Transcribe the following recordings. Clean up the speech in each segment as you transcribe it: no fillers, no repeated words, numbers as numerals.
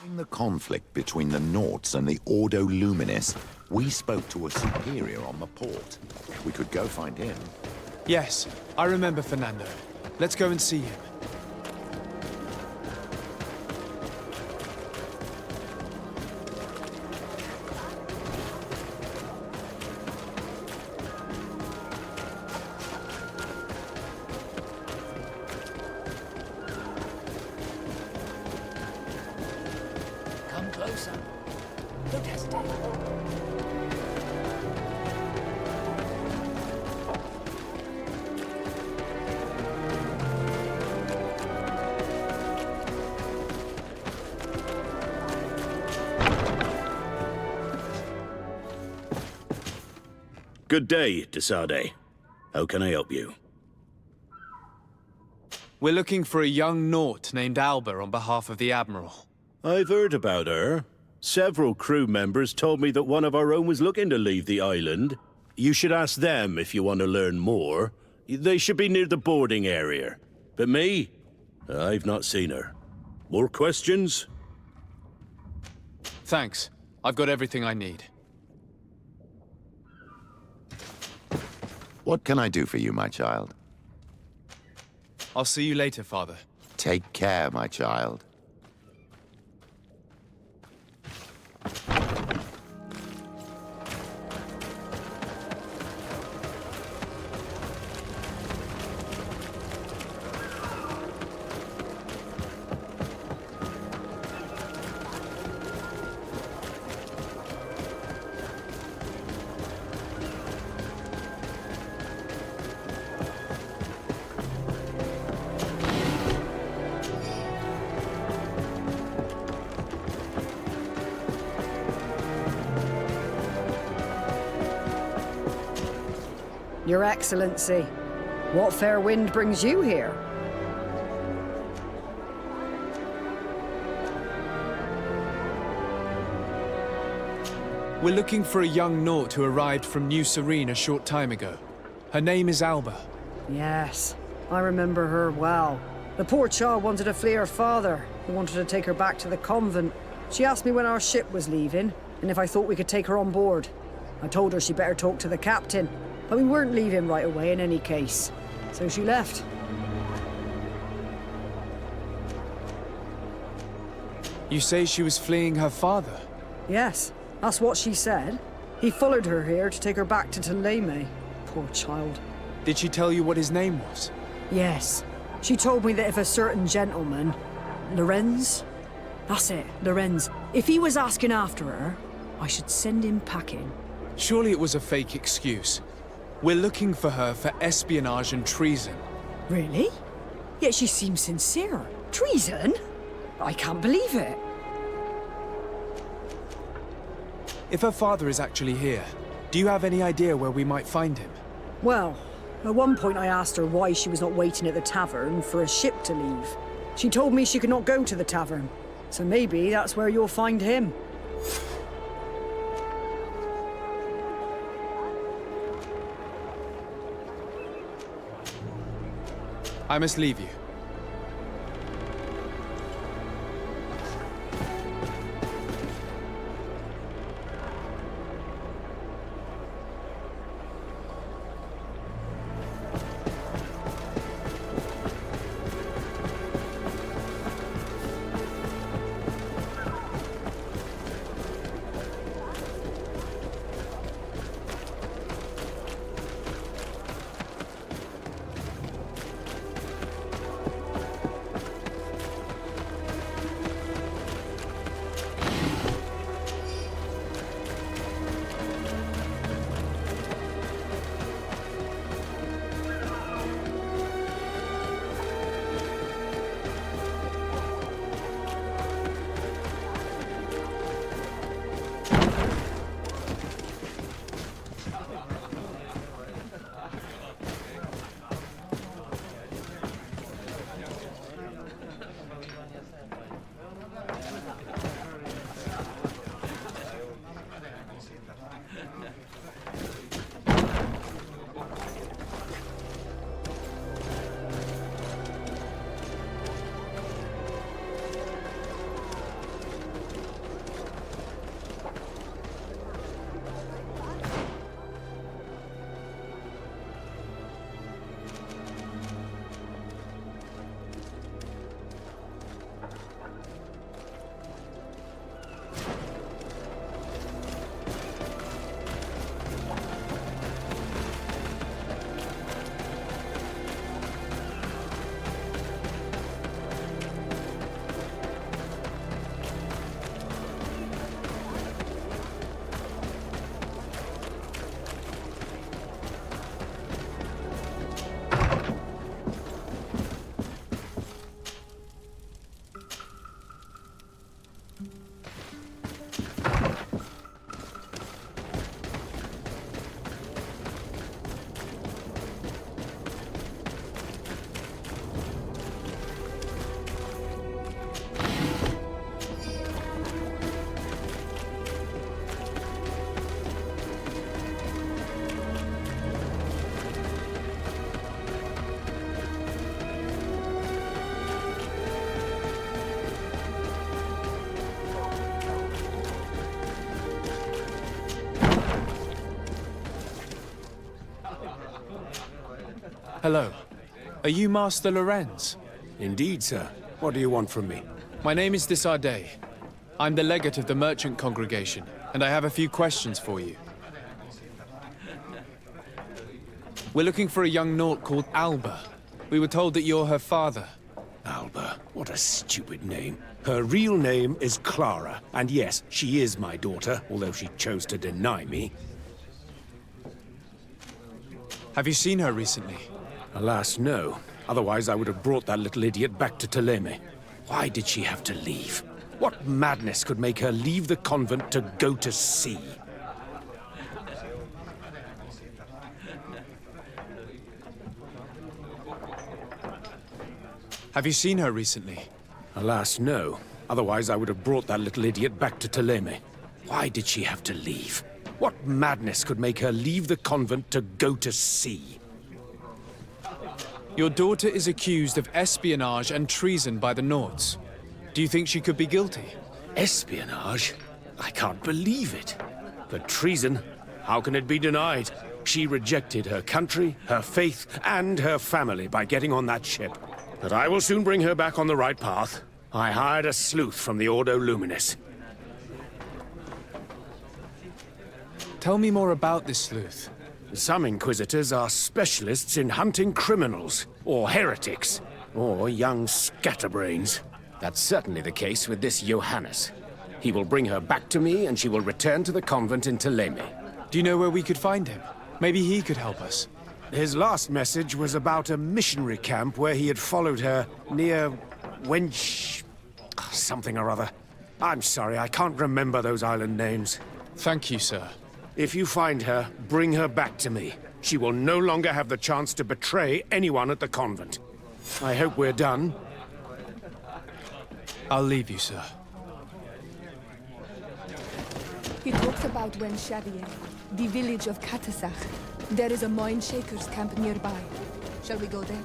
In the conflict between the Naughts and the Ordo Luminis, we spoke to a superior on the port. We could go find him. Yes, I remember Fernando. Let's go and see him. Come closer. Don't hesitate. Good day, Desade. How can I help you? We're looking for a young Naut named Alba on behalf of the Admiral. I've heard about her. Several crew members told me that one of our own was looking to leave the island. You should ask them if you want to learn more. They should be near the boarding area. But me? I've not seen her. More questions? Thanks. I've got everything I need. What can I do for you, my child? I'll see you later, Father. Take care, my child. Your Excellency, what fair wind brings you here? We're looking for a young Naut who arrived from New Serene a short time ago. Her name is Alba. Yes, I remember her well. The poor child wanted to flee her father, who wanted to take her back to the convent. She asked me when our ship was leaving, and if I thought we could take her on board. I told her she better talk to the captain, but we weren't leaving right away in any case. So she left. You say she was fleeing her father? Yes, that's what she said. He followed her here to take her back to Tuleme. Poor child. Did she tell you what his name was? Yes. She told me that if a certain gentleman, Lorenz? That's it, Lorenz. If he was asking after her, I should send him packing. Surely it was a fake excuse. We're looking for her for espionage and treason. Really? Yet she seems sincere. Treason? I can't believe it. If her father is actually here, do you have any idea where we might find him? Well, at one point I asked her why she was not waiting at the tavern for a ship to leave. She told me she could not go to the tavern, so maybe that's where you'll find him. I must leave you. Hello. Are you Master Lorenz? Indeed, sir. What do you want from me? My name is Desardet. I'm the legate of the merchant congregation, and I have a few questions for you. We're looking for a young Naut called Alba. We were told that you're her father. Alba. What a stupid name. Her real name is Clara, and yes, she is my daughter, although she chose to deny me. Have you seen her recently? Alas, no. Otherwise, I would have brought that little idiot back to Theleme. Why did she have to leave? What madness could make her leave the convent to go to sea? Have you seen her recently? Alas, no. Otherwise, I would have brought that little idiot back to Theleme. Why did she have to leave? What madness could make her leave the convent to go to sea? Your daughter is accused of espionage and treason by the Nauts. Do you think she could be guilty? Espionage? I can't believe it. But treason? How can it be denied? She rejected her country, her faith, and her family by getting on that ship. But I will soon bring her back on the right path. I hired a sleuth from the Ordo Luminis. Tell me more about this sleuth. Some Inquisitors are specialists in hunting criminals, or heretics, or young scatterbrains. That's certainly the case with this Johannes. He will bring her back to me, and she will return to the convent in Theleme. Do you know where we could find him? Maybe he could help us. His last message was about a missionary camp where he had followed her near Wench... something or other. I'm sorry, I can't remember those island names. Thank you, sir. If you find her, bring her back to me. She will no longer have the chance to betray anyone at the convent. I hope we're done. I'll leave you, sir. He talks about Wenchavier, the village of Katasach. There is a mine shaker's camp nearby. Shall we go there?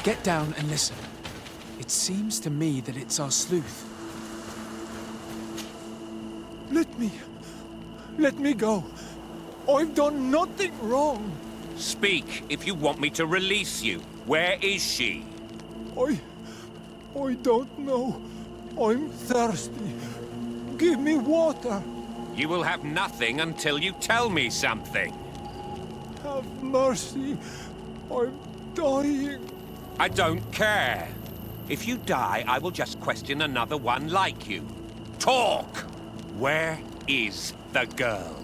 Get down and listen. It seems to me that it's our sleuth. Let me go. I've done nothing wrong. Speak if you want me to release you. Where is she? I don't know. I'm thirsty. Give me water. You will have nothing until you tell me something. Have mercy. I'm dying. I don't care. If you die, I will just question another one like you. Talk! Where is the girl?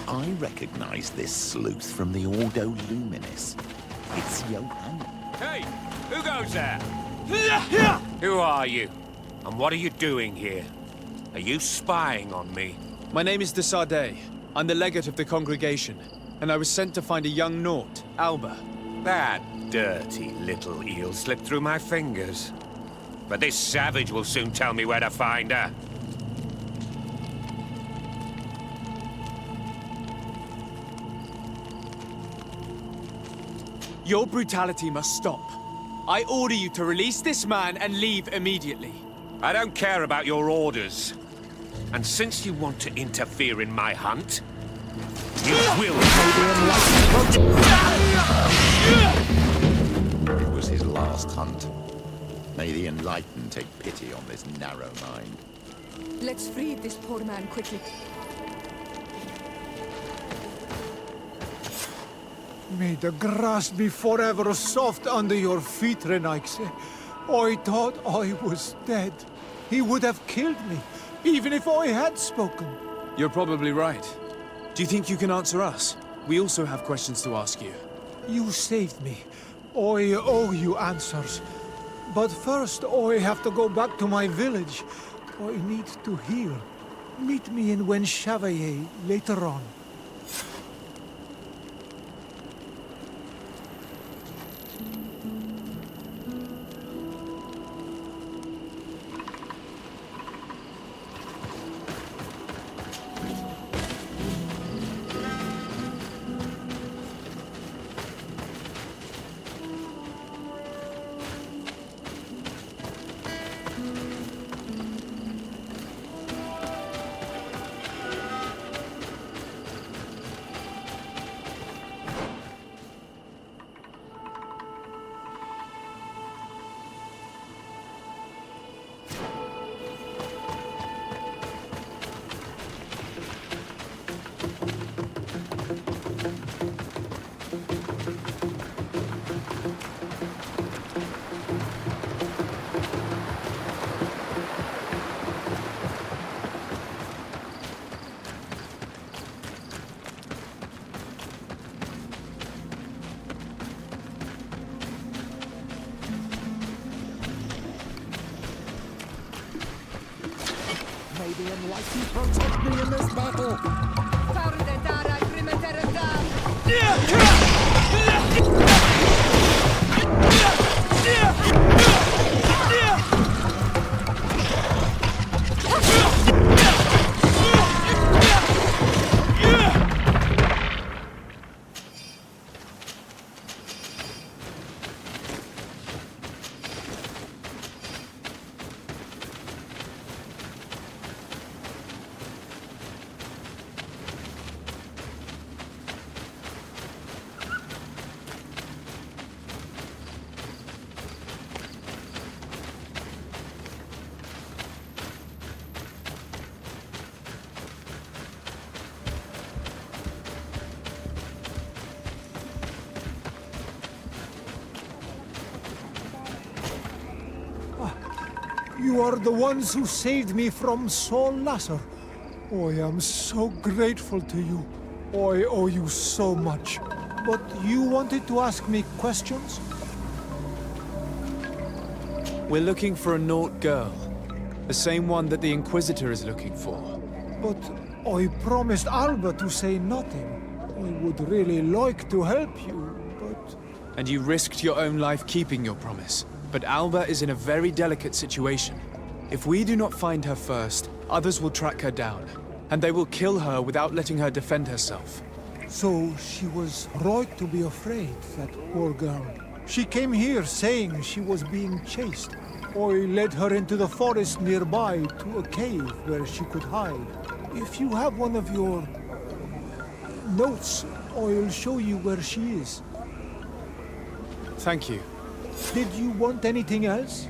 I recognize this sleuth from the Ordo Luminis. It's Johannes. Hey, who goes there? Who are you? And what are you doing here? Are you spying on me? My name is Desardet. I'm the legate of the congregation, and I was sent to find a young Naut, Alba. That dirty little eel slipped through my fingers. But this savage will soon tell me where to find her. Your brutality must stop. I order you to release this man and leave immediately. I don't care about your orders. And since you want to interfere in my hunt, you will pay the It was his last hunt. May the Enlightened take pity on this narrow mind. Let's free this poor man quickly. May the grass be forever soft under your feet, Renaigse. I thought I was dead. He would have killed me, even if I had spoken. You're probably right. Do you think you can answer us? We also have questions to ask you. You saved me. I owe you answers. But first, I have to go back to my village. I need to heal. Meet me in Chevalier later on. May the enlightened protect me in this battle. You are the ones who saved me from Saul Lasser. I am so grateful to you. I owe you so much. But you wanted to ask me questions? We're looking for a Naut girl. The same one that the Inquisitor is looking for. But I promised Alba to say nothing. I would really like to help you, but... And you risked your own life keeping your promise. But Alba is in a very delicate situation. If we do not find her first, others will track her down. And they will kill her without letting her defend herself. So she was right to be afraid, that poor girl. She came here saying she was being chased. I led her into the forest nearby to a cave where she could hide. If you have one of your notes, I'll show you where she is. Thank you. Did you want anything else?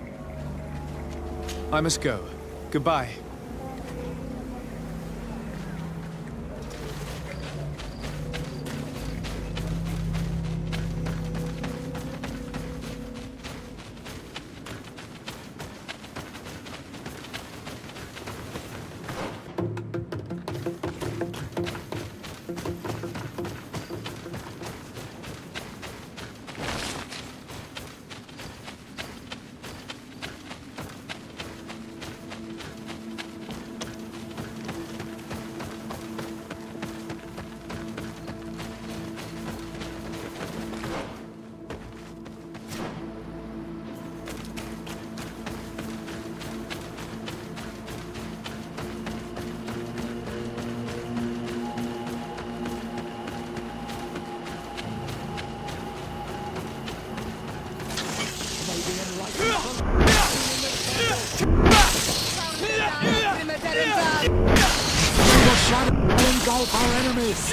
I must go. Goodbye. Engulf our enemies!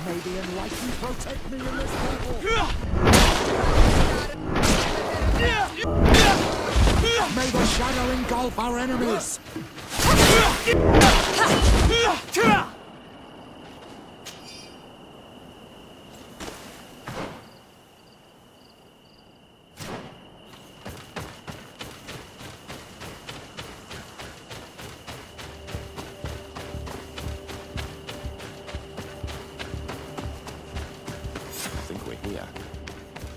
May the enlightened protect me in this battle. May the shadow engulf our enemies.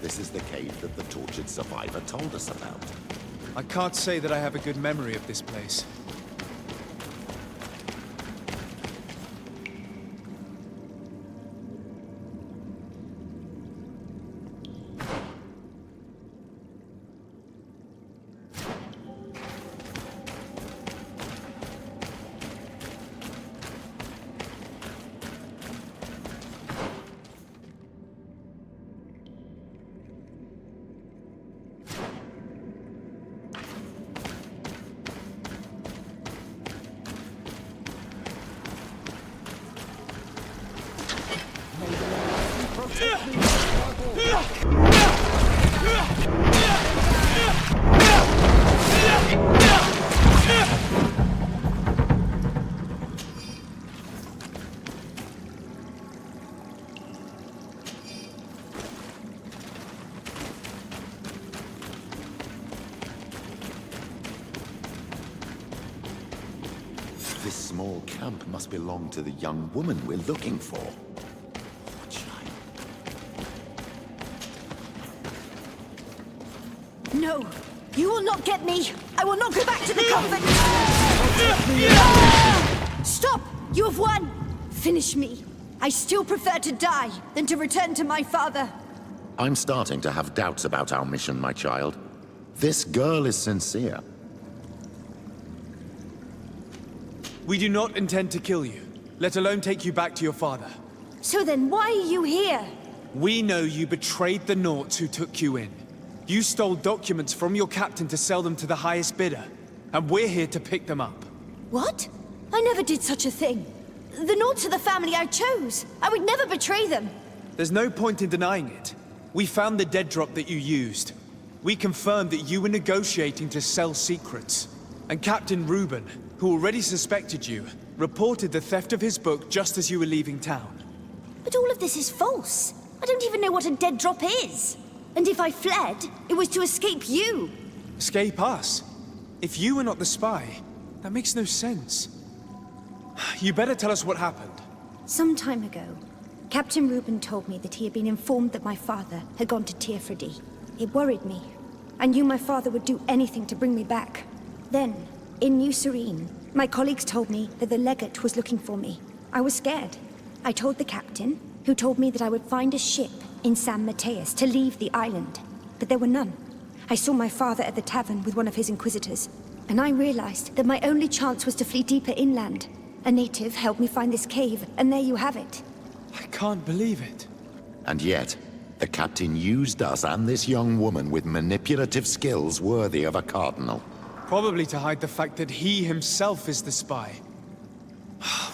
This is the cave that the tortured survivor told us about. I can't say that I have a good memory of this place. This small camp must belong to the young woman we're looking for. What child? No! You will not get me! I will not go back to the convent! Stop! You have won! Finish me. I still prefer to die than to return to my father. I'm starting to have doubts about our mission, my child. This girl is sincere. We do not intend to kill you, let alone take you back to your father. So then why are you here? We know you betrayed the Nauts who took you in. You stole documents from your captain to sell them to the highest bidder, and we're here to pick them up. What? I never did such a thing. The Nauts are the family I chose. I would never betray them. There's no point in denying it. We found the dead drop that you used. We confirmed that you were negotiating to sell secrets. And Captain Reuben, who already suspected you, reported the theft of his book just as you were leaving town. But all of this is false. I don't even know what a dead drop is. And if I fled, it was to escape you. Escape us? If you were not the spy, that makes no sense. You better tell us what happened. Some time ago, Captain Reuben told me that he had been informed that my father had gone to Tearfredy. It worried me. I knew my father would do anything to bring me back. Then, in New Serene, my colleagues told me that the legate was looking for me. I was scared. I told the captain, who told me that I would find a ship in San Mateus to leave the island. But there were none. I saw my father at the tavern with one of his inquisitors, and I realized that my only chance was to flee deeper inland. A native helped me find this cave, and there you have it. I can't believe it. And yet, the captain used us and this young woman with manipulative skills worthy of a cardinal. Probably to hide the fact that he himself is the spy.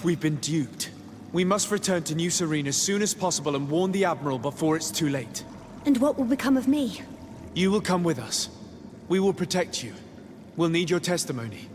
We've been duped. We must return to New Serene as soon as possible and warn the Admiral before it's too late. And what will become of me? You will come with us. We will protect you. We'll need your testimony.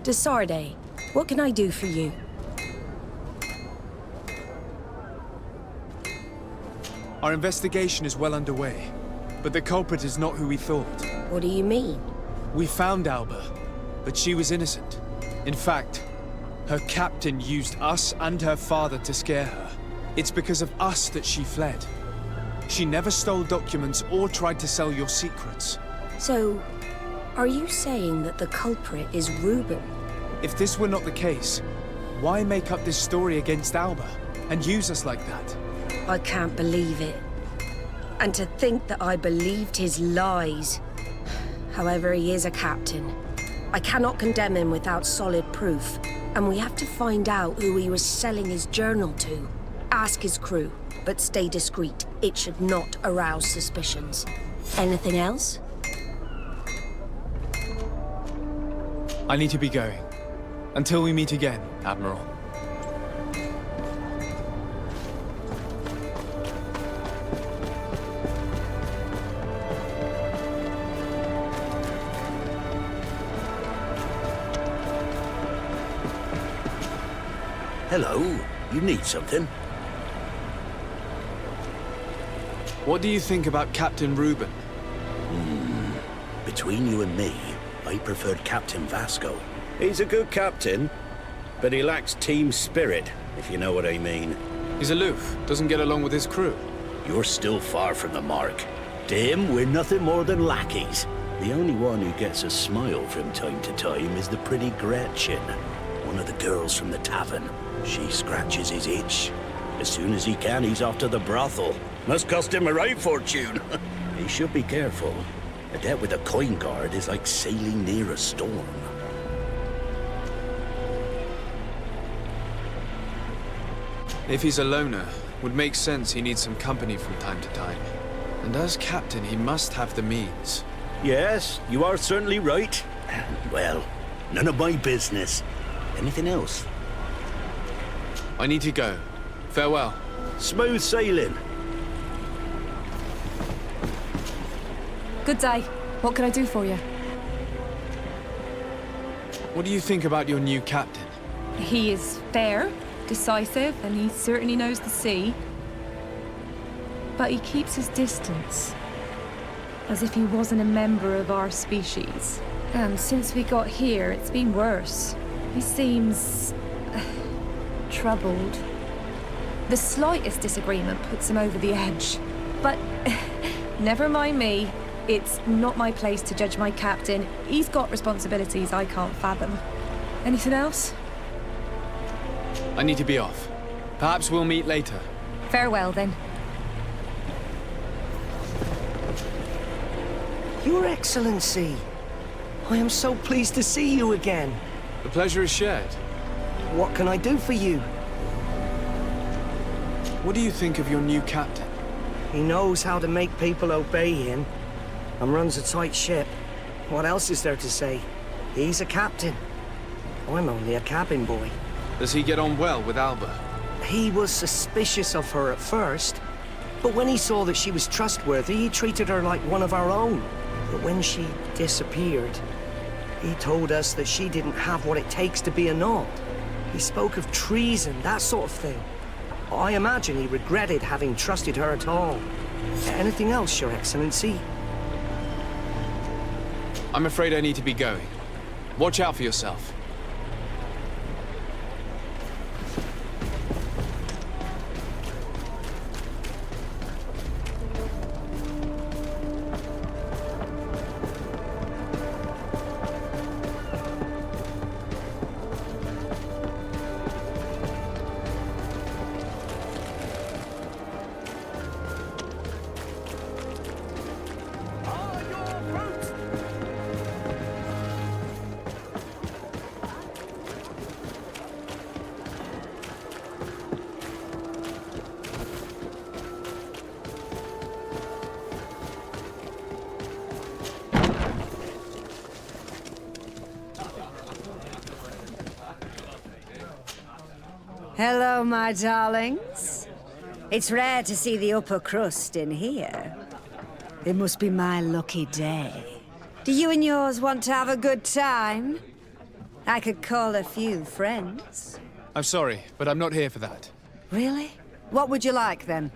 Desarde, what can I do for you? Our investigation is well underway, but the culprit is not who we thought. What do you mean? We found Alba, but she was innocent. In fact, her captain used us and her father to scare her. It's because of us that she fled. She never stole documents or tried to sell your secrets. So, are you saying that the culprit is Reuben? If this were not the case, why make up this story against Alba and use us like that? I can't believe it. And to think that I believed his lies. However, he is a captain. I cannot condemn him without solid proof. And we have to find out who he was selling his journal to. Ask his crew, but stay discreet. It should not arouse suspicions. Anything else? I need to be going. Until we meet again, Admiral. Hello. You need something? What do you think about Captain Reuben? Between you and me, I preferred Captain Vasco. He's a good captain, but he lacks team spirit, if you know what I mean. He's aloof, doesn't get along with his crew. You're still far from the mark. To him, we're nothing more than lackeys. The only one who gets a smile from time to time is the pretty Gretchen, one of the girls from the tavern. She scratches his itch. As soon as he can, he's off to the brothel. Must cost him a right fortune. He should be careful. A debt with a coin guard is like sailing near a storm. If he's a loner, would make sense he needs some company from time to time. And as captain, he must have the means. Yes, you are certainly right. Well, none of my business. Anything else? I need to go. Farewell. Smooth sailing. Good day. What can I do for you? What do you think about your new captain? He is fair, decisive, and he certainly knows the sea. But he keeps his distance. As if he wasn't a member of our species. And since we got here, it's been worse. He seems... troubled. The slightest disagreement puts him over the edge. But never mind me. It's not my place to judge my captain. He's got responsibilities I can't fathom. Anything else? I need to be off. Perhaps we'll meet later. Farewell, then. Your Excellency, I am so pleased to see you again. The pleasure is shared. What can I do for you? What do you think of your new captain? He knows how to make people obey him, and runs a tight ship. What else is there to say? He's a captain. I'm only a cabin boy. Does he get on well with Alba? He was suspicious of her at first, but when he saw that she was trustworthy, he treated her like one of our own. But when she disappeared, he told us that she didn't have what it takes to be a Nord. He spoke of treason, that sort of thing. I imagine he regretted having trusted her at all. Anything else, Your Excellency? I'm afraid I need to be going. Watch out for yourself. Hello, my darlings. It's rare to see the upper crust in here. It must be my lucky day. Do you and yours want to have a good time? I could call a few friends. I'm sorry, but I'm not here for that. Really? What would you like, then?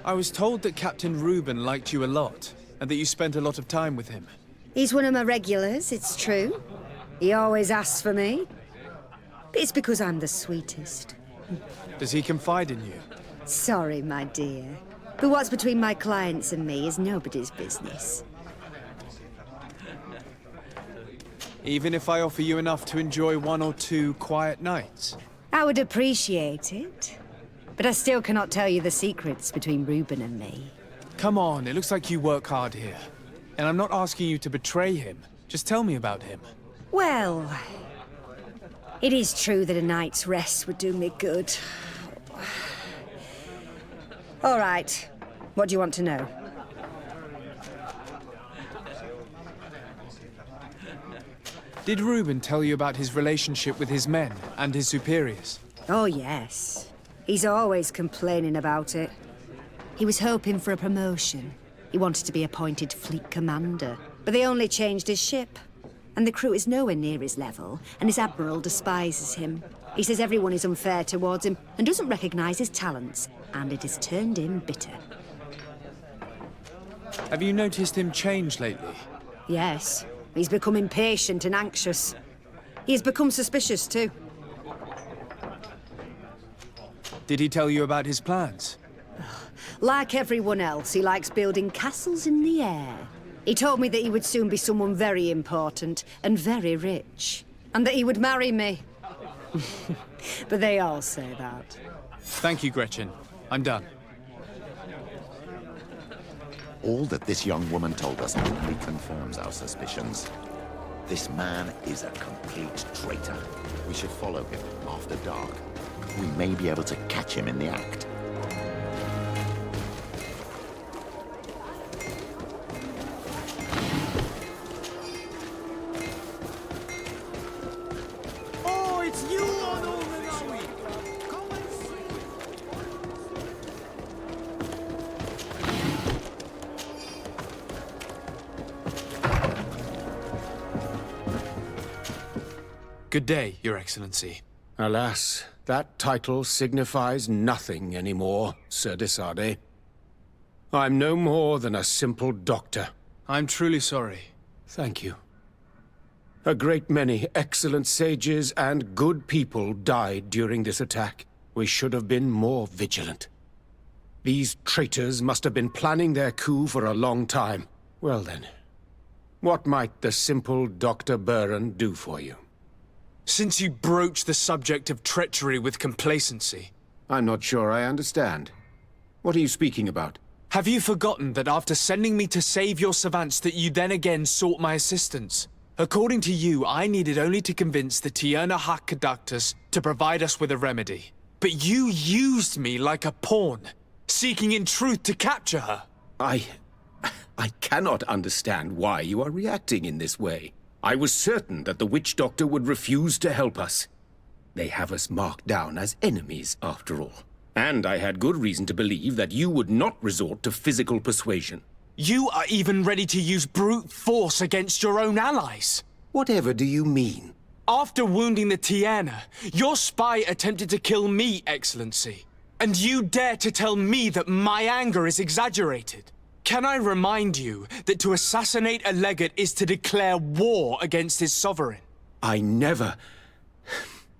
I was told that Captain Reuben liked you a lot, and that you spent a lot of time with him. He's one of my regulars, it's true. He always asks for me. But it's because I'm the sweetest. Does he confide in you? Sorry, my dear. But what's between my clients and me is nobody's business. Even if I offer you enough to enjoy 1 or 2 quiet nights? I would appreciate it. But I still cannot tell you the secrets between Reuben and me. Come on, it looks like you work hard here. And I'm not asking you to betray him. Just tell me about him. Well, it is true that a night's rest would do me good. All right. What do you want to know? Did Reuben tell you about his relationship with his men and his superiors? Oh, yes. He's always complaining about it. He was hoping for a promotion. He wanted to be appointed fleet commander, but they only changed his ship. And the crew is nowhere near his level, and his admiral despises him. He says everyone is unfair towards him and doesn't recognize his talents, and it has turned him bitter. Have you noticed him change lately? Yes. He's become impatient and anxious. He has become suspicious, too. Did he tell you about his plans? Like everyone else, he likes building castles in the air. He told me that he would soon be someone very important and very rich. And that he would marry me. But they all say that. Thank you, Gretchen. I'm done. All that this young woman told us only confirms our suspicions. This man is a complete traitor. We should follow him after dark. We may be able to catch him in the act. Oh, it's you, Onomenawi! Come and see! Good day, Your Excellency. Alas, that title signifies nothing anymore, Sir Desade. I'm no more than a simple doctor. I'm truly sorry. Thank you. A great many excellent sages and good people died during this attack. We should have been more vigilant. These traitors must have been planning their coup for a long time. Well then, what might the simple Dr. Buren do for you? Since you broach the subject of treachery with complacency... I'm not sure I understand. What are you speaking about? Have you forgotten that after sending me to save your savants that you then again sought my assistance? According to you, I needed only to convince the Tierna Conductors to provide us with a remedy. But you used me like a pawn, seeking in truth to capture her. I cannot understand why you are reacting in this way. I was certain that the witch doctor would refuse to help us. They have us marked down as enemies, after all. And I had good reason to believe that you would not resort to physical persuasion. You are even ready to use brute force against your own allies. Whatever do you mean? After wounding the Tierna, your spy attempted to kill me, Excellency. And you dare to tell me that my anger is exaggerated. Can I remind you that to assassinate a legate is to declare war against his sovereign? I never...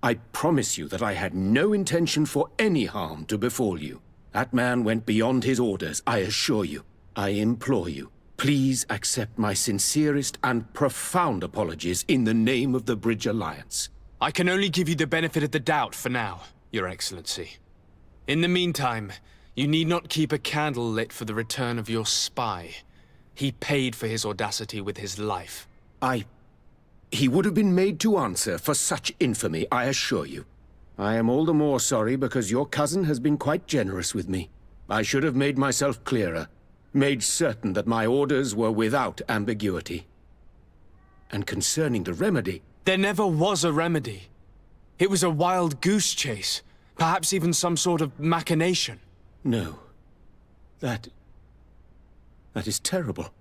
I promise you that I had no intention for any harm to befall you. That man went beyond his orders, I assure you. I implore you, please accept my sincerest and profound apologies in the name of the Bridge Alliance. I can only give you the benefit of the doubt for now, Your Excellency. In the meantime, you need not keep a candle lit for the return of your spy. He paid for his audacity with his life. He would have been made to answer for such infamy, I assure you. I am all the more sorry because your cousin has been quite generous with me. I should have made myself clearer, made certain that my orders were without ambiguity. And concerning the remedy... There never was a remedy. It was a wild goose chase, perhaps even some sort of machination. No. That is terrible.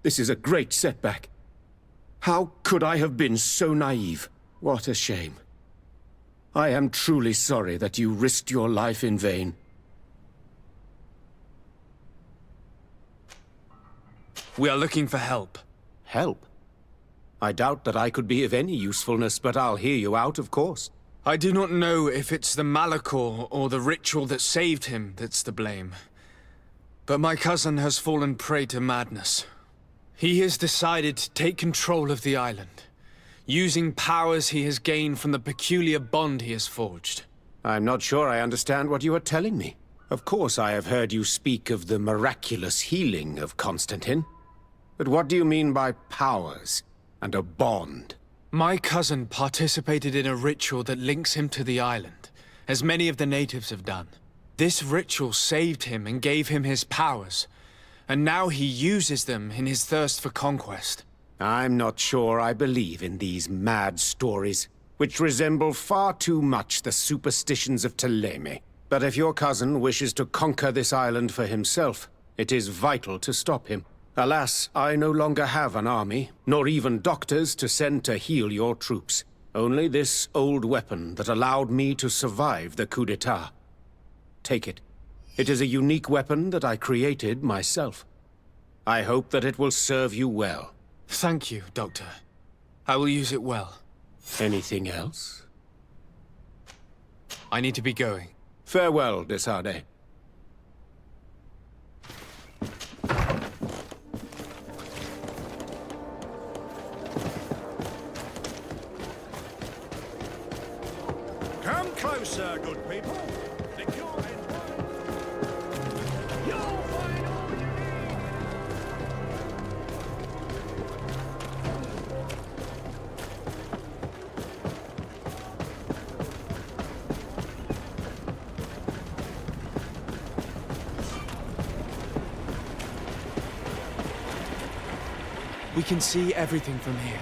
This is a great setback. How could I have been so naive? What a shame. I am truly sorry that you risked your life in vain. We are looking for help. Help? I doubt that I could be of any usefulness, but I'll hear you out, of course. I do not know if it's the Malachor or the ritual that saved him that's to blame. But my cousin has fallen prey to madness. He has decided to take control of the island, using powers he has gained from the peculiar bond he has forged. I'm not sure I understand what you are telling me. Of course I have heard you speak of the miraculous healing of Constantine. But what do you mean by powers and a bond? My cousin participated in a ritual that links him to the island, as many of the natives have done. This ritual saved him and gave him his powers, and now he uses them in his thirst for conquest. I'm not sure I believe in these mad stories, which resemble far too much the superstitions of Ptolemy. But if your cousin wishes to conquer this island for himself, it is vital to stop him. Alas, I no longer have an army, nor even doctors to send to heal your troops. Only this old weapon that allowed me to survive the coup d'etat. Take it. It is a unique weapon that I created myself. I hope that it will serve you well. Thank you, Doctor. I will use it well. Anything else? I need to be going. Farewell, Desade. Come closer, good people. The cure is You'll find all you need. We can see everything from here.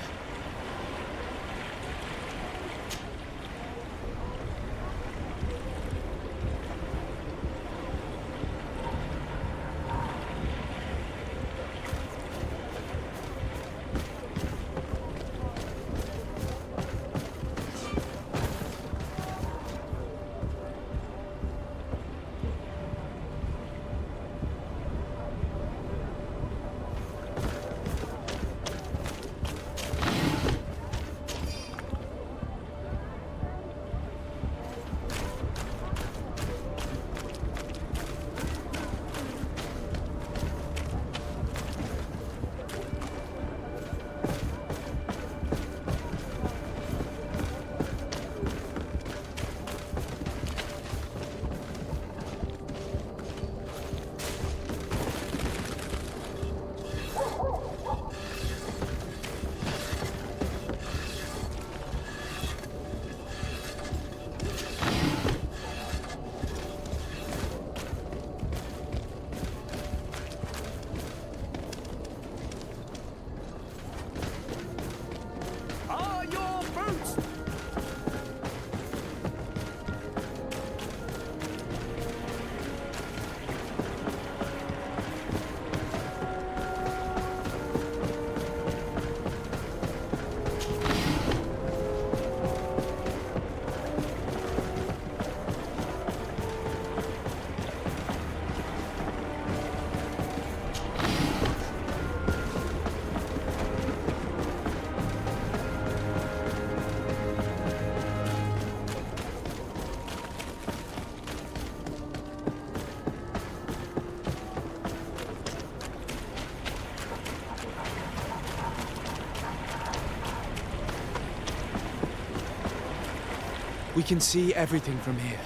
We can see everything from here.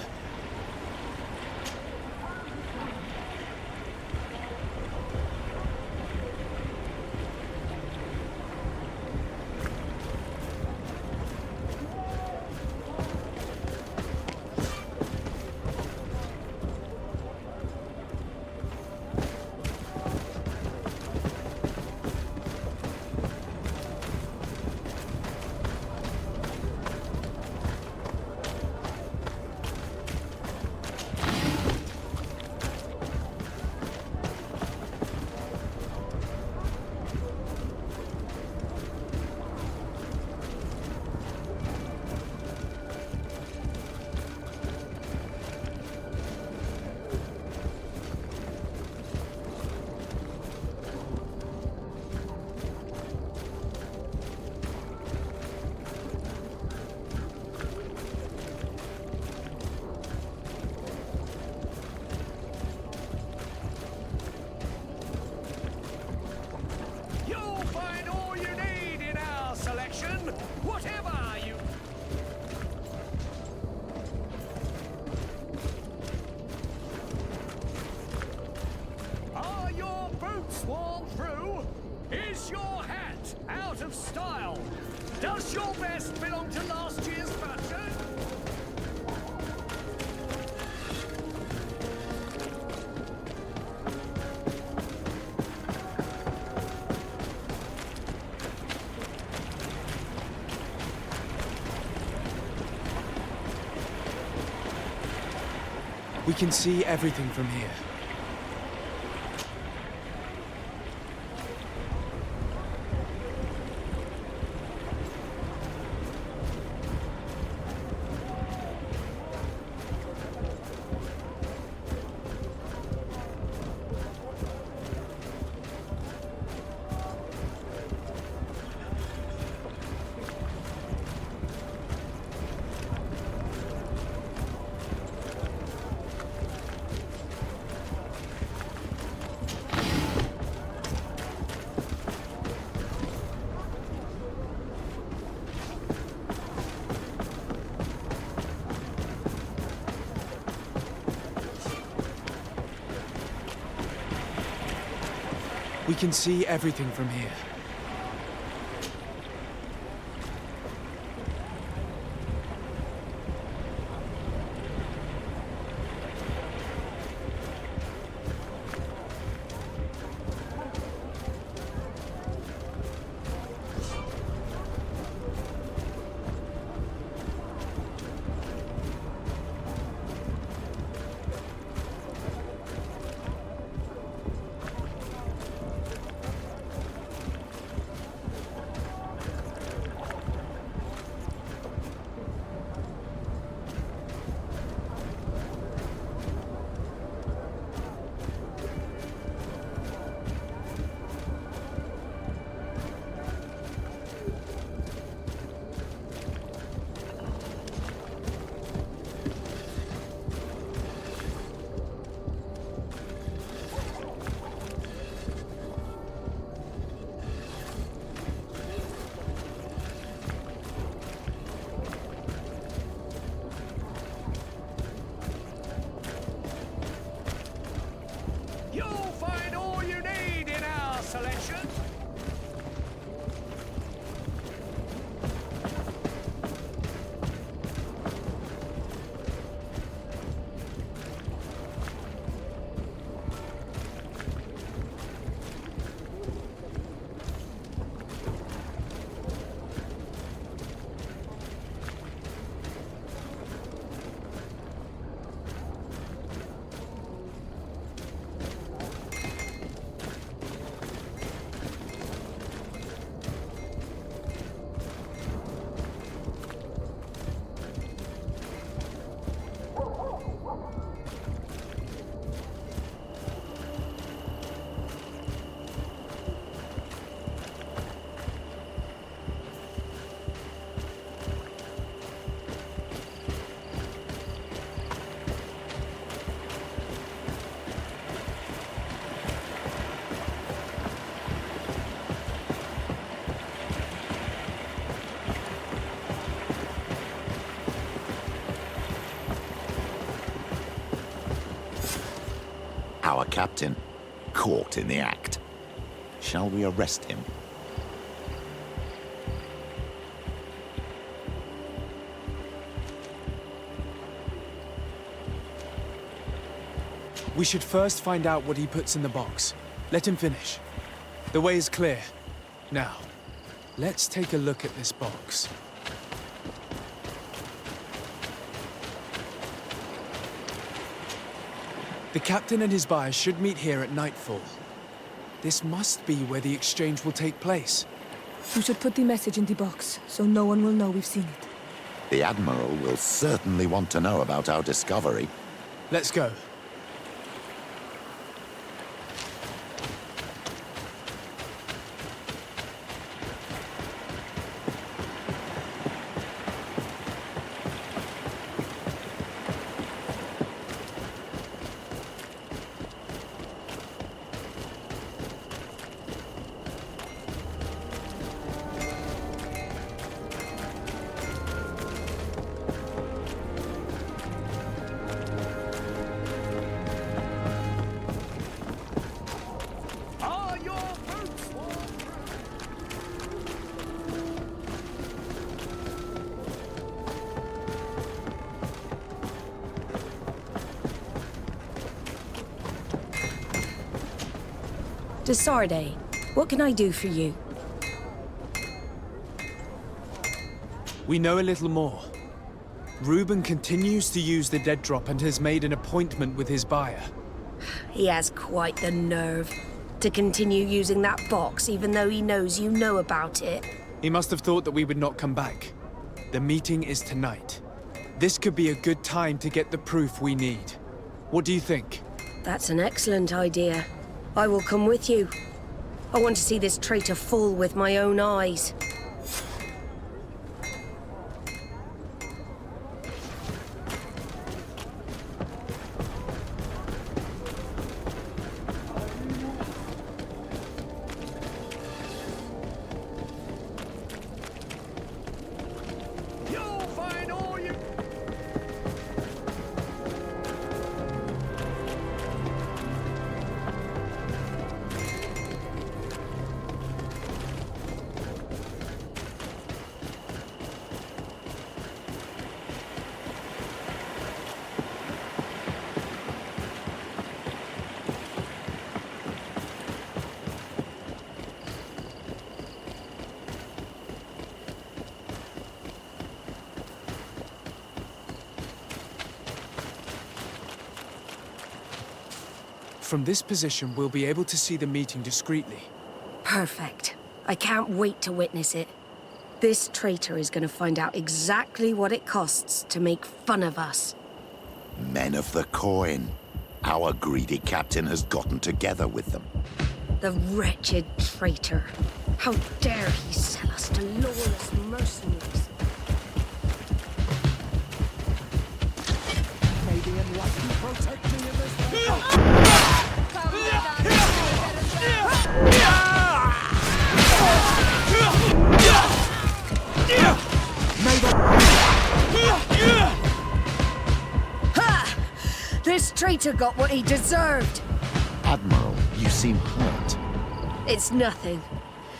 style! Does your vest belong to last year's fashion? We can see everything from here. We can see everything from here. You'll find all you need in our selection. Our captain, caught in the act. Shall we arrest him? We should first find out what he puts in the box. Let him finish. The way is clear. Now, let's take a look at this box. The captain and his buyers should meet here at nightfall. This must be where the exchange will take place. We should put the message in the box, so no one will know we've seen it. The Admiral will certainly want to know about our discovery. Let's go. Desarde, what can I do for you? We know a little more. Reuben continues to use the dead drop and has made an appointment with his buyer. He has quite the nerve to continue using that box even though he knows you know about it. He must have thought that we would not come back. The meeting is tonight. This could be a good time to get the proof we need. What do you think? That's an excellent idea. I will come with you. I want to see this traitor fall with my own eyes. From this position, we'll be able to see the meeting discreetly. Perfect. I can't wait to witness it. This traitor is going to find out exactly what it costs to make fun of us. Men of the coin. Our greedy captain has gotten together with them. The wretched traitor. How dare he sell us to lawless mercenaries? Maybe enlighten protect me in this battle. Ha! This traitor got what he deserved. Admiral, you seem hurt. It's nothing.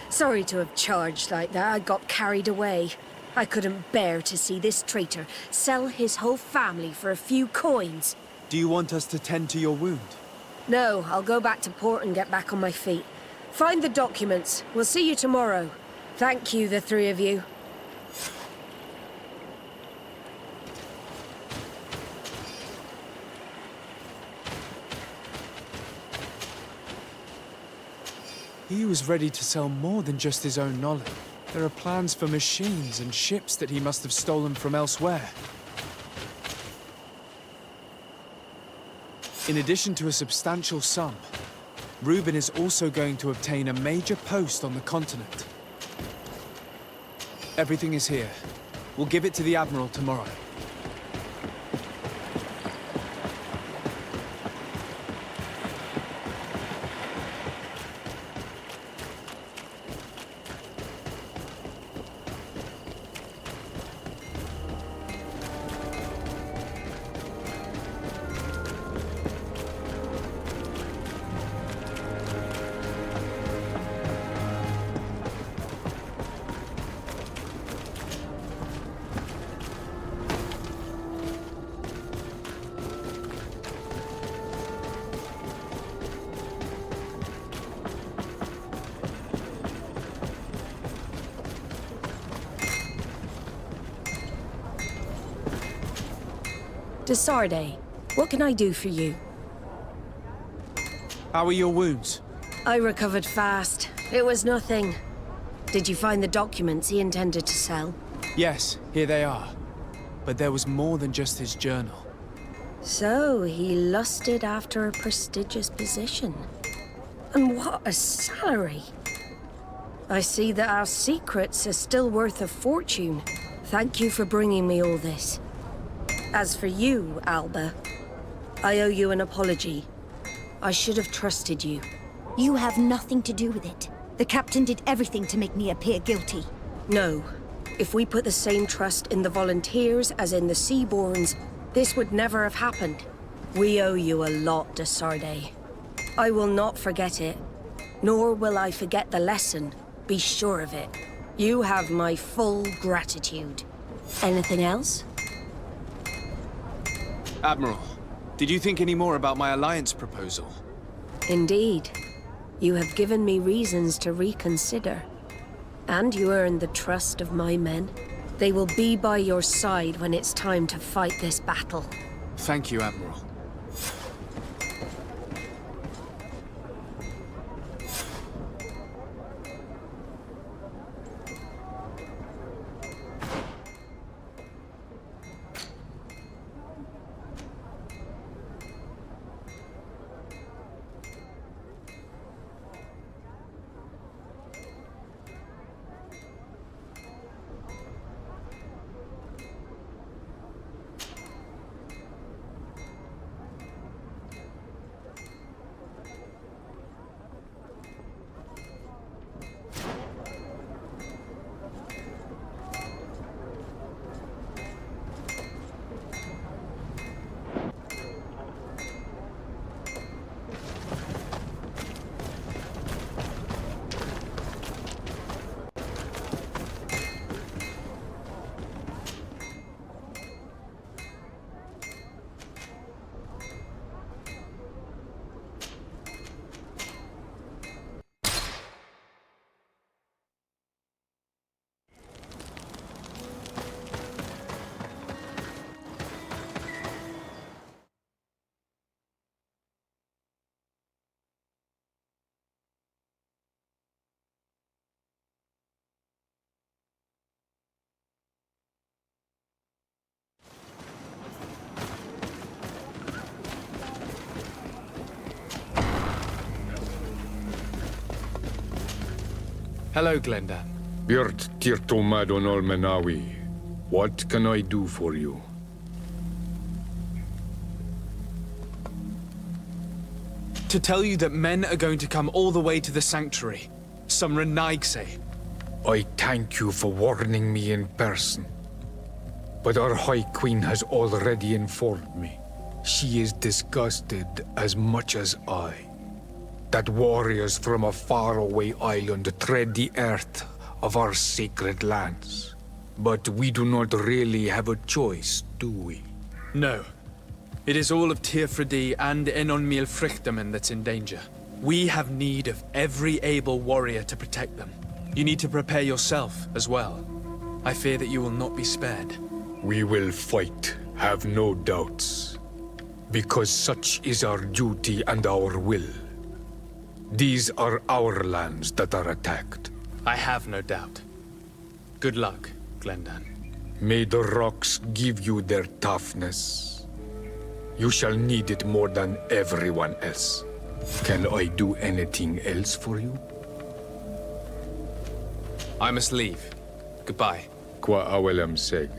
Sorry to have charged like that. I got carried away. I couldn't bear to see this traitor sell his whole family for a few coins. Do you want us to tend to your wound? No, I'll go back to port and get back on my feet. Find the documents. We'll see you tomorrow. Thank you, the three of you. He was ready to sell more than just his own knowledge. There are plans for machines and ships that he must have stolen from elsewhere. In addition to a substantial sum, Reuben is also going to obtain a major post on the continent. Everything is here. We'll give it to the Admiral tomorrow. Desarde, what can I do for you? How are your wounds? I recovered fast. It was nothing. Did you find the documents he intended to sell? Yes, here they are. But there was more than just his journal. So, he lusted after a prestigious position. And what a salary! I see that our secrets are still worth a fortune. Thank you for bringing me all this. As for you, Alba, I owe you an apology. I should have trusted you. You have nothing to do with it. The captain did everything to make me appear guilty. No. If we put the same trust in the volunteers as in the Seaborns, this would never have happened. We owe you a lot, Desarde. I will not forget it. Nor will I forget the lesson. Be sure of it. You have my full gratitude. Anything else? Admiral, did you think any more about my alliance proposal? Indeed. You have given me reasons to reconsider. And you earned the trust of my men. They will be by your side when it's time to fight this battle. Thank you, Admiral. Hello, Glendan. Birt Tirtomadon Olmenawi. What can I do for you? To tell you that men are going to come all the way to the sanctuary. Some Renaigse. I thank you for warning me in person. But our High Queen has already informed me. She is disgusted as much as I. That warriors from a faraway island tread the earth of our sacred lands. But we do not really have a choice, do we? No. It is all of Tirfredi and Enon Milfrichtemen that's in danger. We have need of every able warrior to protect them. You need to prepare yourself as well. I fear that you will not be spared. We will fight, have no doubts. Because such is our duty and our will. These are our lands that are attacked. I have no doubt. Good luck, Glendan. May the rocks give you their toughness. You shall need it more than everyone else. Can I do anything else for you? I must leave. Goodbye. Qua awelem seg.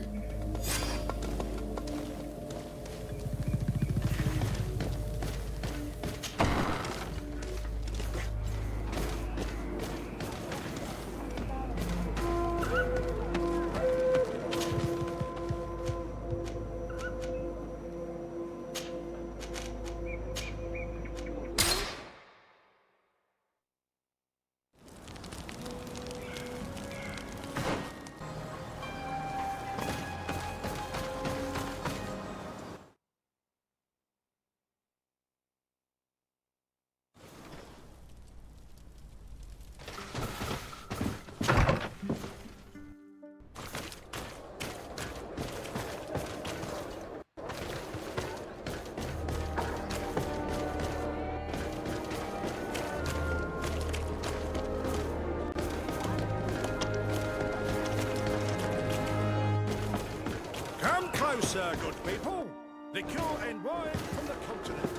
Come closer, good people. Liqueur and wine from the continent.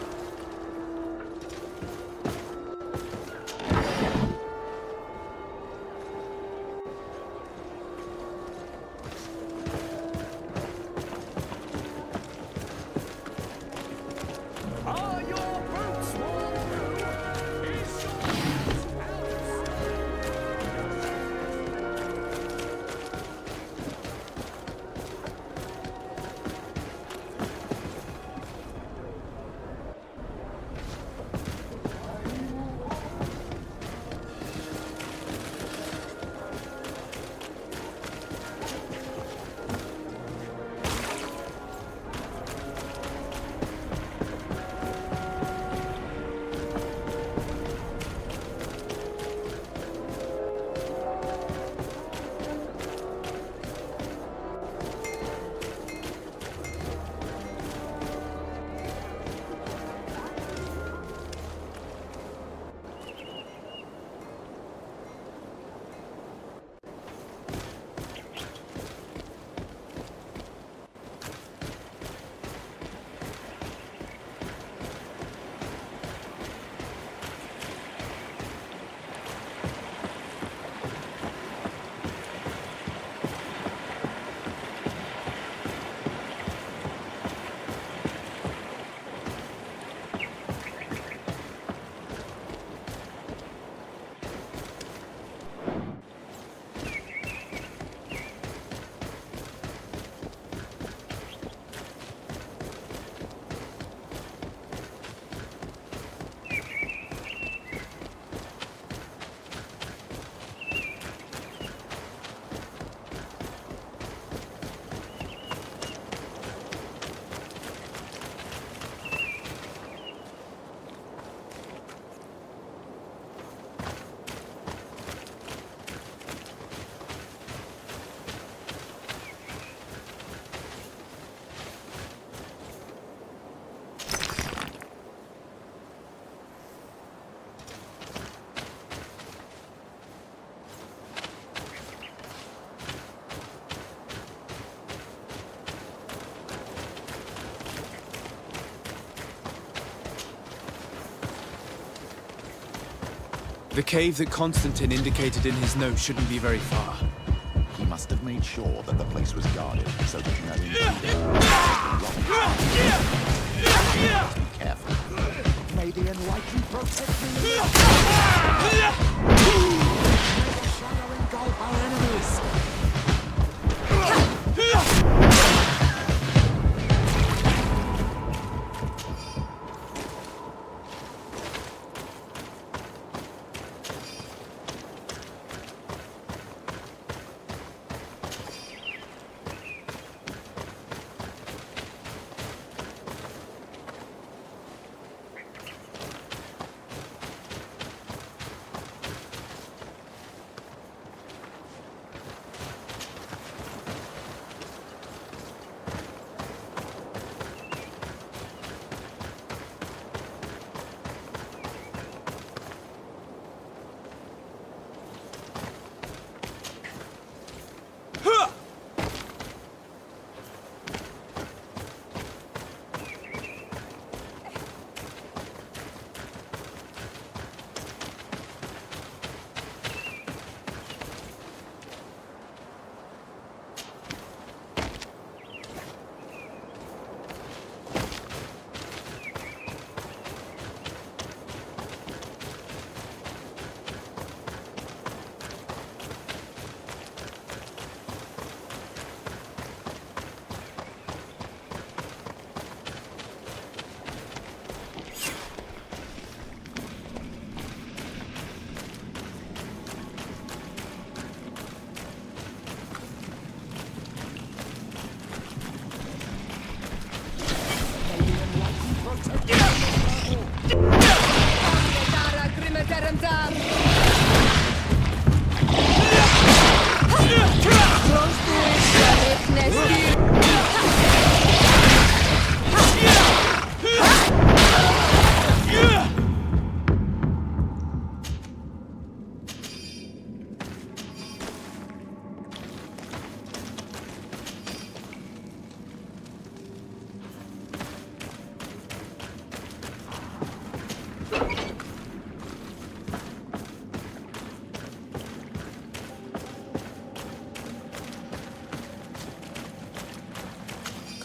Are your boots warm? Is your boots The cave that Constantine indicated in his note shouldn't be very far. He must have made sure that the place was guarded so that no intruder. Be careful. May the enlightened protect me. May the shadow engulf our enemies.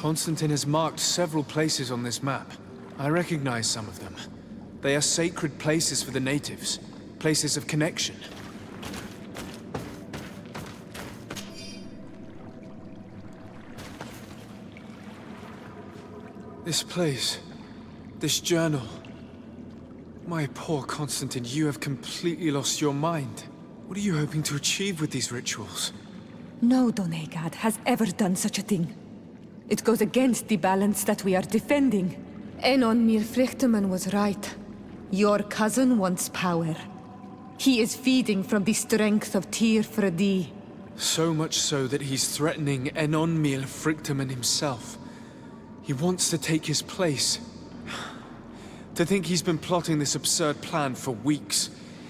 Constantine has marked several places on this map. I recognize some of them. They are sacred places for the natives, places of connection. This place, this journal. My poor Constantine, you have completely lost your mind. What are you hoping to achieve with these rituals? No Donegad has ever done such a thing. It goes against the balance that we are defending. Enon Mirfrichteman was right. Your cousin wants power. He is feeding from the strength of Tyr Fredi. So much so that he's threatening Enon Mirfrichteman himself. He wants to take his place. To think he's been plotting this absurd plan for weeks.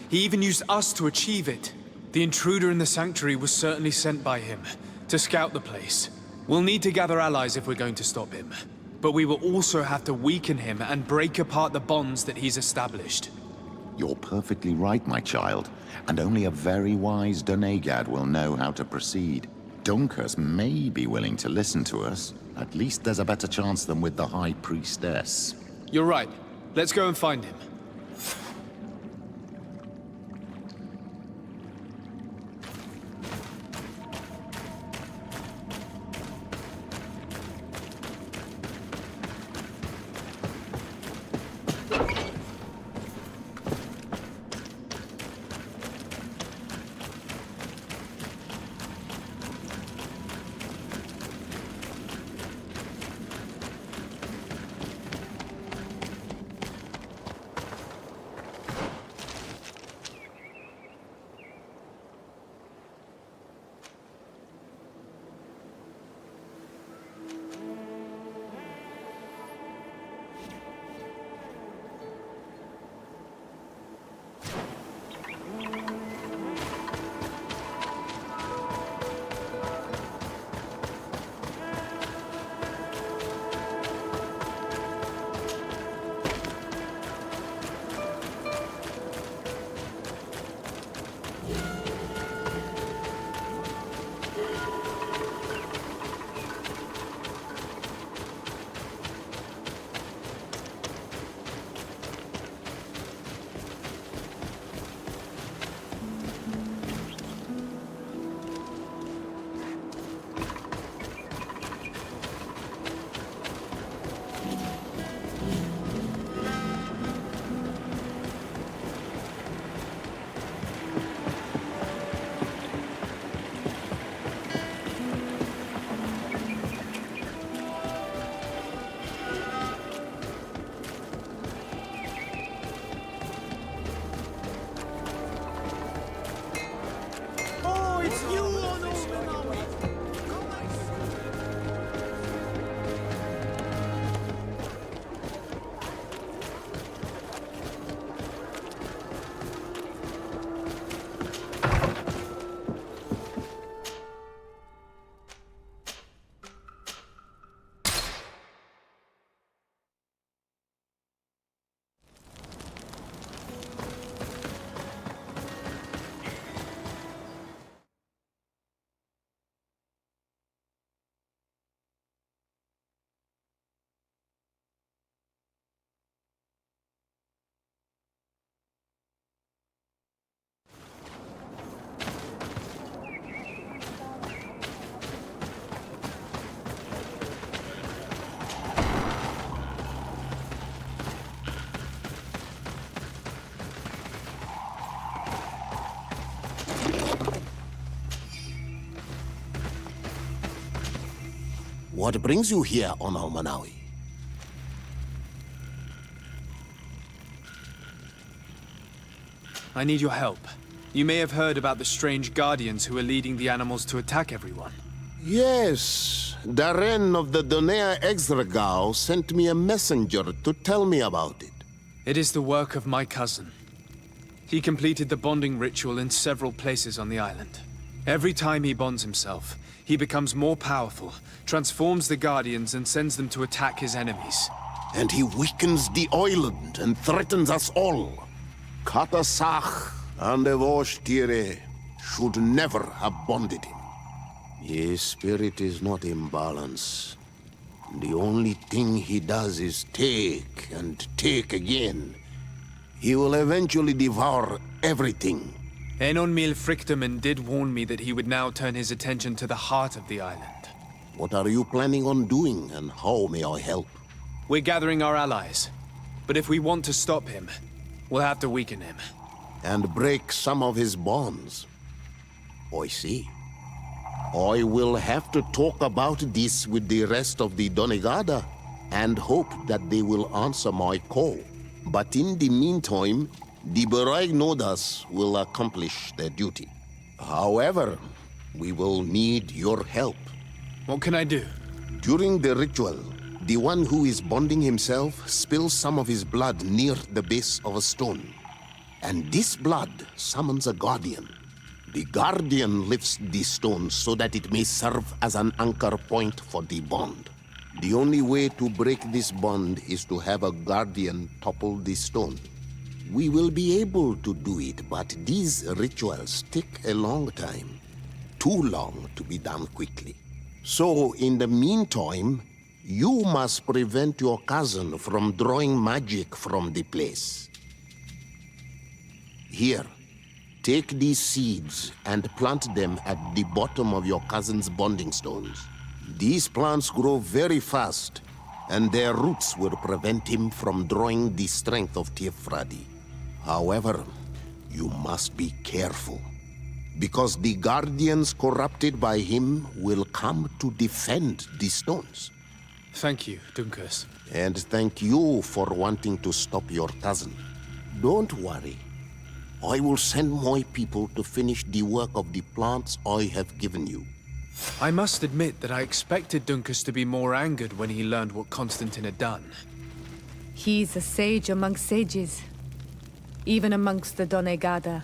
He even used us to achieve it. The intruder in the sanctuary was certainly sent by him, to scout the place. We'll need to gather allies if we're going to stop him. But we will also have to weaken him and break apart the bonds that he's established. You're perfectly right, my child. And only a very wise Donegad will know how to proceed. Dunkus may be willing to listen to us. At least there's a better chance than with the High Priestess. You're right. Let's go and find him. What brings you here on Almanawi? I need your help. You may have heard about the strange guardians who are leading the animals to attack everyone. Yes, Darren of the Donea Exregao sent me a messenger to tell me about it. It is the work of my cousin. He completed the bonding ritual in several places on the island. Every time he bonds himself, he becomes more powerful, transforms the guardians and sends them to attack his enemies. And he weakens the island and threatens us all. Katasach and Evosh Tire should never have bonded him. His spirit is not in balance. The only thing he does is take and take again. He will eventually devour everything. Enon Mil Frictamen did warn me that he would now turn his attention to the heart of the island. What are you planning on doing, and how may I help? We're gathering our allies. But if we want to stop him, we'll have to weaken him. And break some of his bonds. I see. I will have to talk about this with the rest of the Donegada, and hope that they will answer my call. But in the meantime, the Beragnodas will accomplish their duty. However, we will need your help. What can I do? During the ritual, the one who is bonding himself spills some of his blood near the base of a stone. And this blood summons a guardian. The guardian lifts the stone so that it may serve as an anchor point for the bond. The only way to break this bond is to have a guardian topple the stone. We will be able to do it, but these rituals take a long time. Too long to be done quickly. So, in the meantime, you must prevent your cousin from drawing magic from the place. Here, take these seeds and plant them at the bottom of your cousin's bonding stones. These plants grow very fast, and their roots will prevent him from drawing the strength of Tiefradi. However, you must be careful, because the guardians corrupted by him will come to defend the stones. Thank you, Dunkus. And thank you for wanting to stop your cousin. Don't worry. I will send my people to finish the work of the plants I have given you. I must admit that I expected Dunkus to be more angered when he learned what Constantine had done. He's a sage amongst sages, even amongst the Donegada.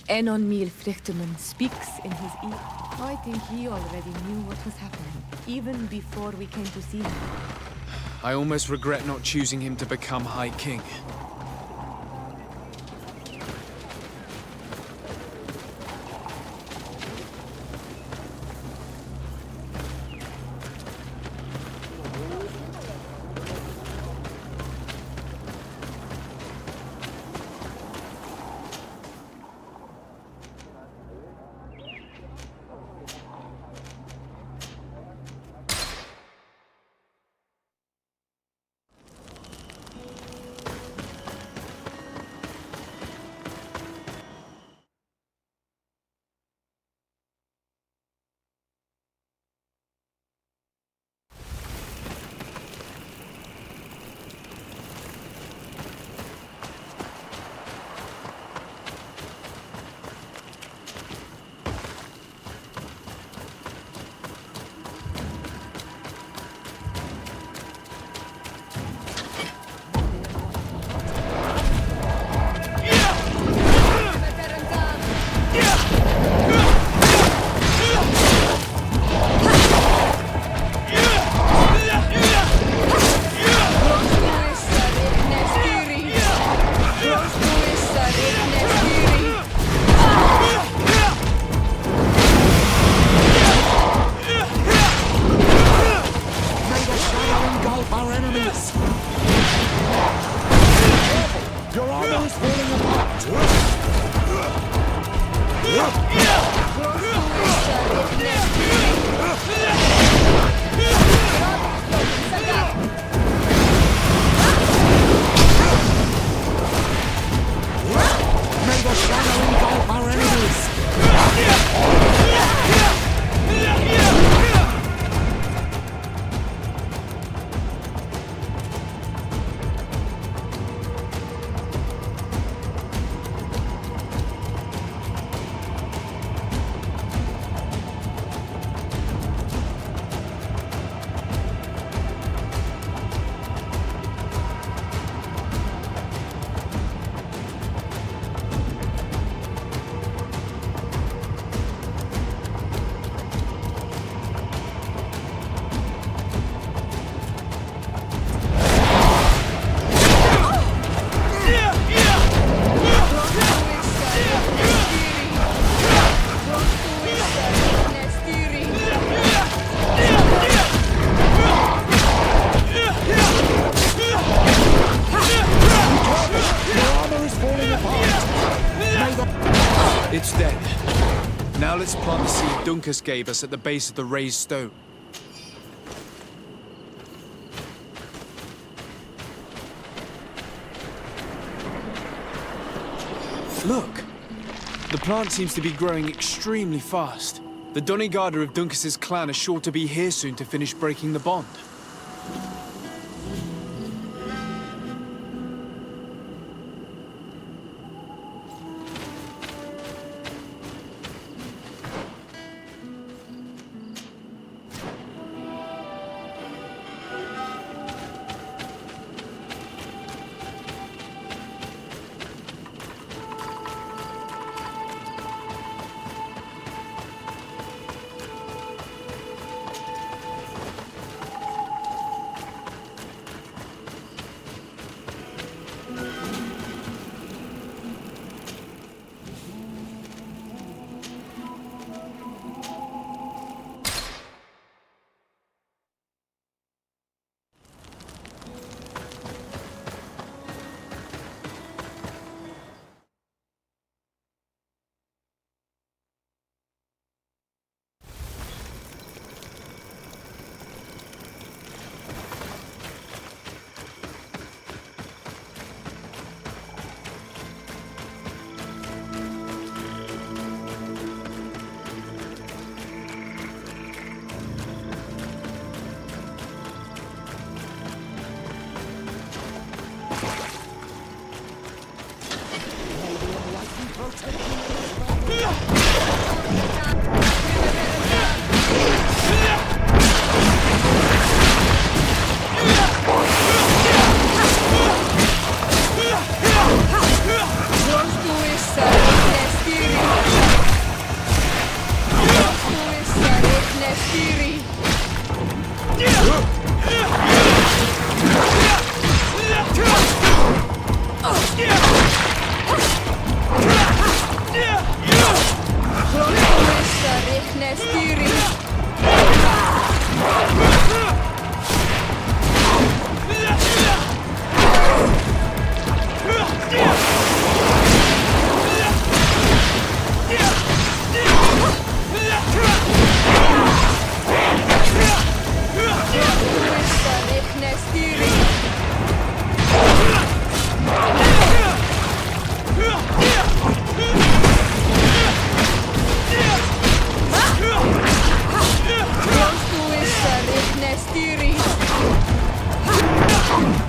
Enon Mil Frichteman speaks in his ear. I think he already knew what was happening, even before we came to see him. I almost regret not choosing him to become High King. Duncas gave us at the base of the raised stone. Look! The plant seems to be growing extremely fast. The Donigarda of Duncas's clan are sure to be here soon to finish breaking the bond.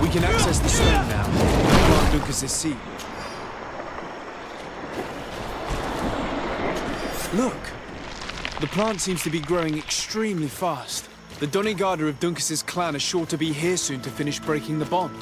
We can access the stone now. Plant Lucas's seed. Look! The plant seems to be growing extremely fast. The Donigarda of Duncas's clan are sure to be here soon to finish breaking the bond.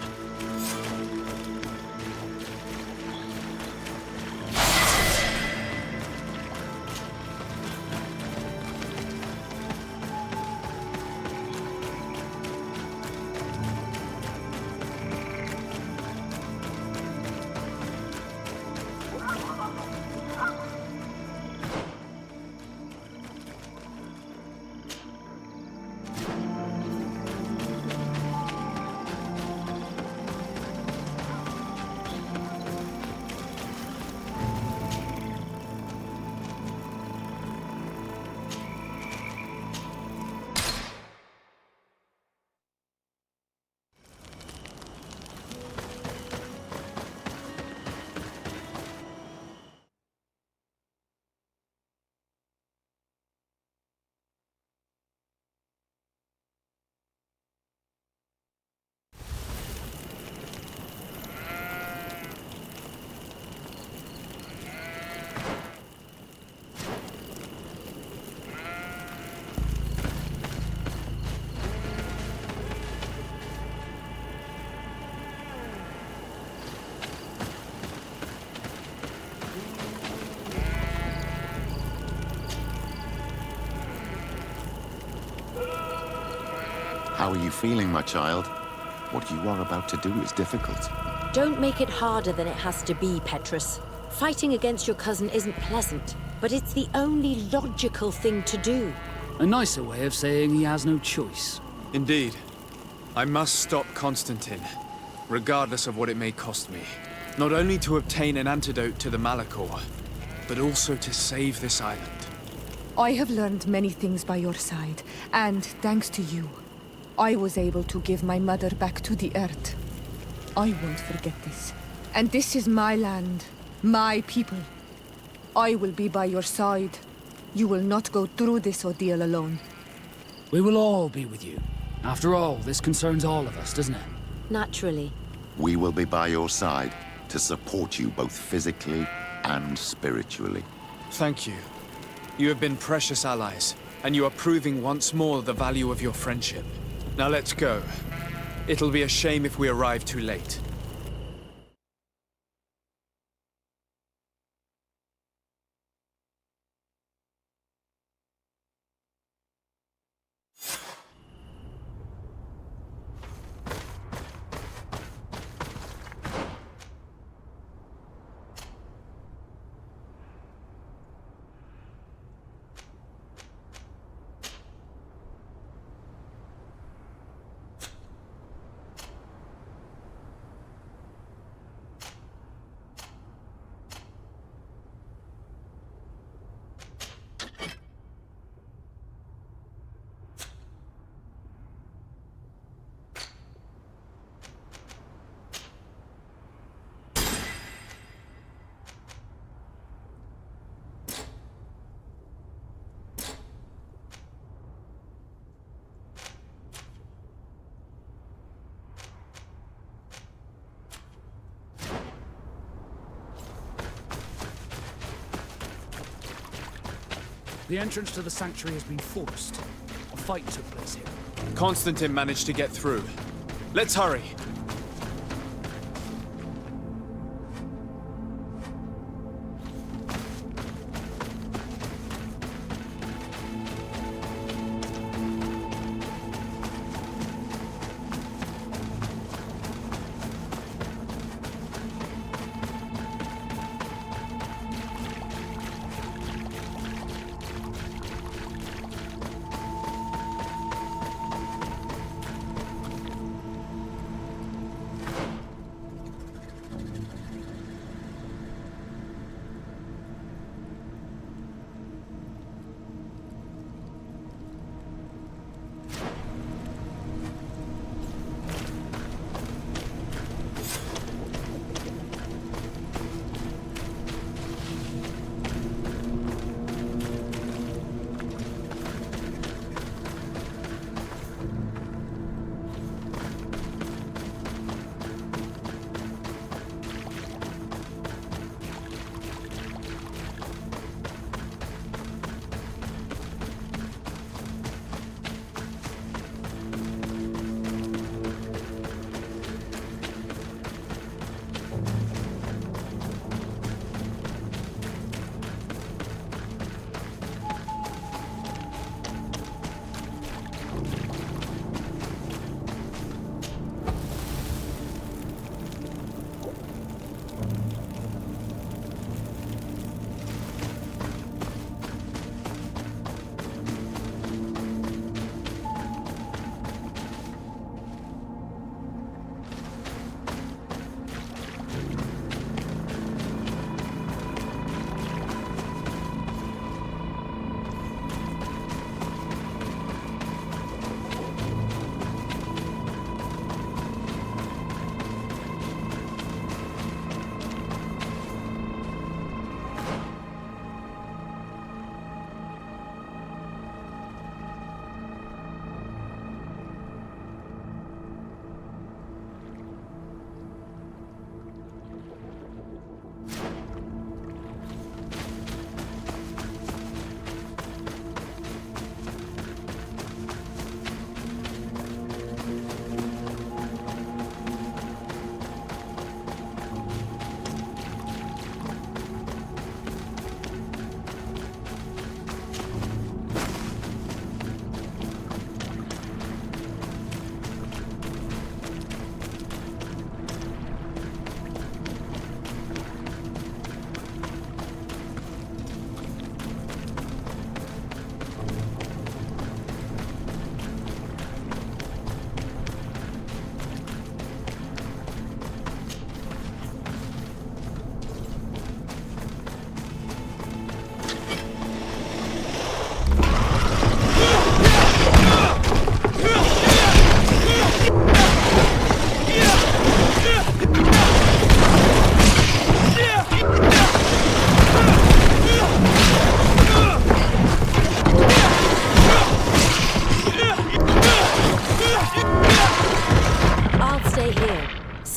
How are you feeling, my child? What you are about to do is difficult. Don't make it harder than it has to be, Petrus. Fighting against your cousin isn't pleasant, but it's the only logical thing to do. A nicer way of saying he has no choice. Indeed. I must stop Constantine, regardless of what it may cost me. Not only to obtain an antidote to the Malachor, but also to save this island. I have learned many things by your side, and thanks to you, I was able to give my mother back to the earth. I won't forget this. And this is my land, my people. I will be by your side. You will not go through this ordeal alone. We will all be with you. After all, this concerns all of us, doesn't it? Naturally. We will be by your side to support you both physically and spiritually. Thank you. You have been precious allies, and you are proving once more the value of your friendship. Now let's go. It'll be a shame if we arrive too late. The entrance to the sanctuary has been forced. A fight took place here. Constantine managed to get through. Let's hurry.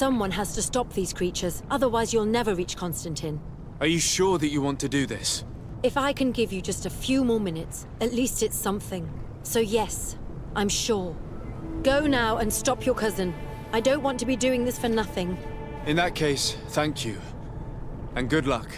Someone has to stop these creatures, otherwise you'll never reach Constantine. Are you sure that you want to do this? If I can give you just a few more minutes, at least it's something. So yes, I'm sure. Go now and stop your cousin. I don't want to be doing this for nothing. In that case, thank you. And good luck.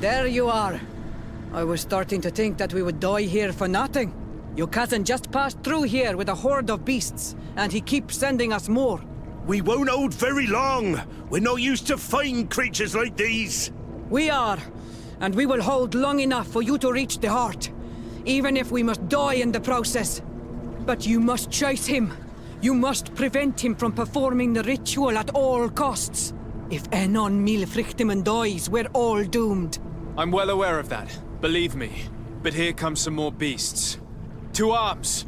There you are. I was starting to think that we would die here for nothing. Your cousin just passed through here with a horde of beasts, and he keeps sending us more. We won't hold very long. We're not used to fighting creatures like these. We are, and we will hold long enough for you to reach the heart, even if we must die in the process. But you must chase him. You must prevent him from performing the ritual at all costs. If Enon Milfrichteman dies, we're all doomed. I'm well aware of that, believe me. But here come some more beasts. To arms!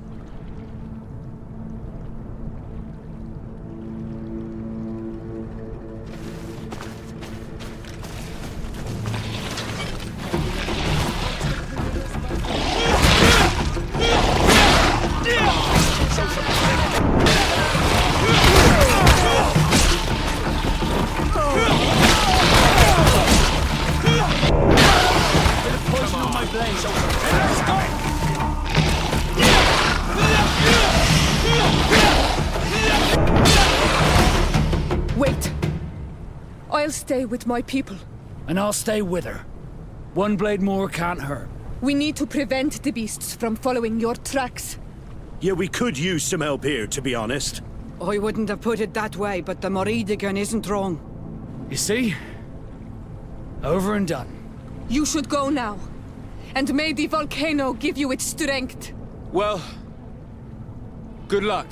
Wait. I'll stay with my people. And I'll stay with her. One blade more can't hurt. We need to prevent the beasts from following your tracks. Yeah, we could use some help here, to be honest. I wouldn't have put it that way, but the Moridigan isn't wrong. You see? Over and done. You should go now. And may the volcano give you its strength. Well, good luck.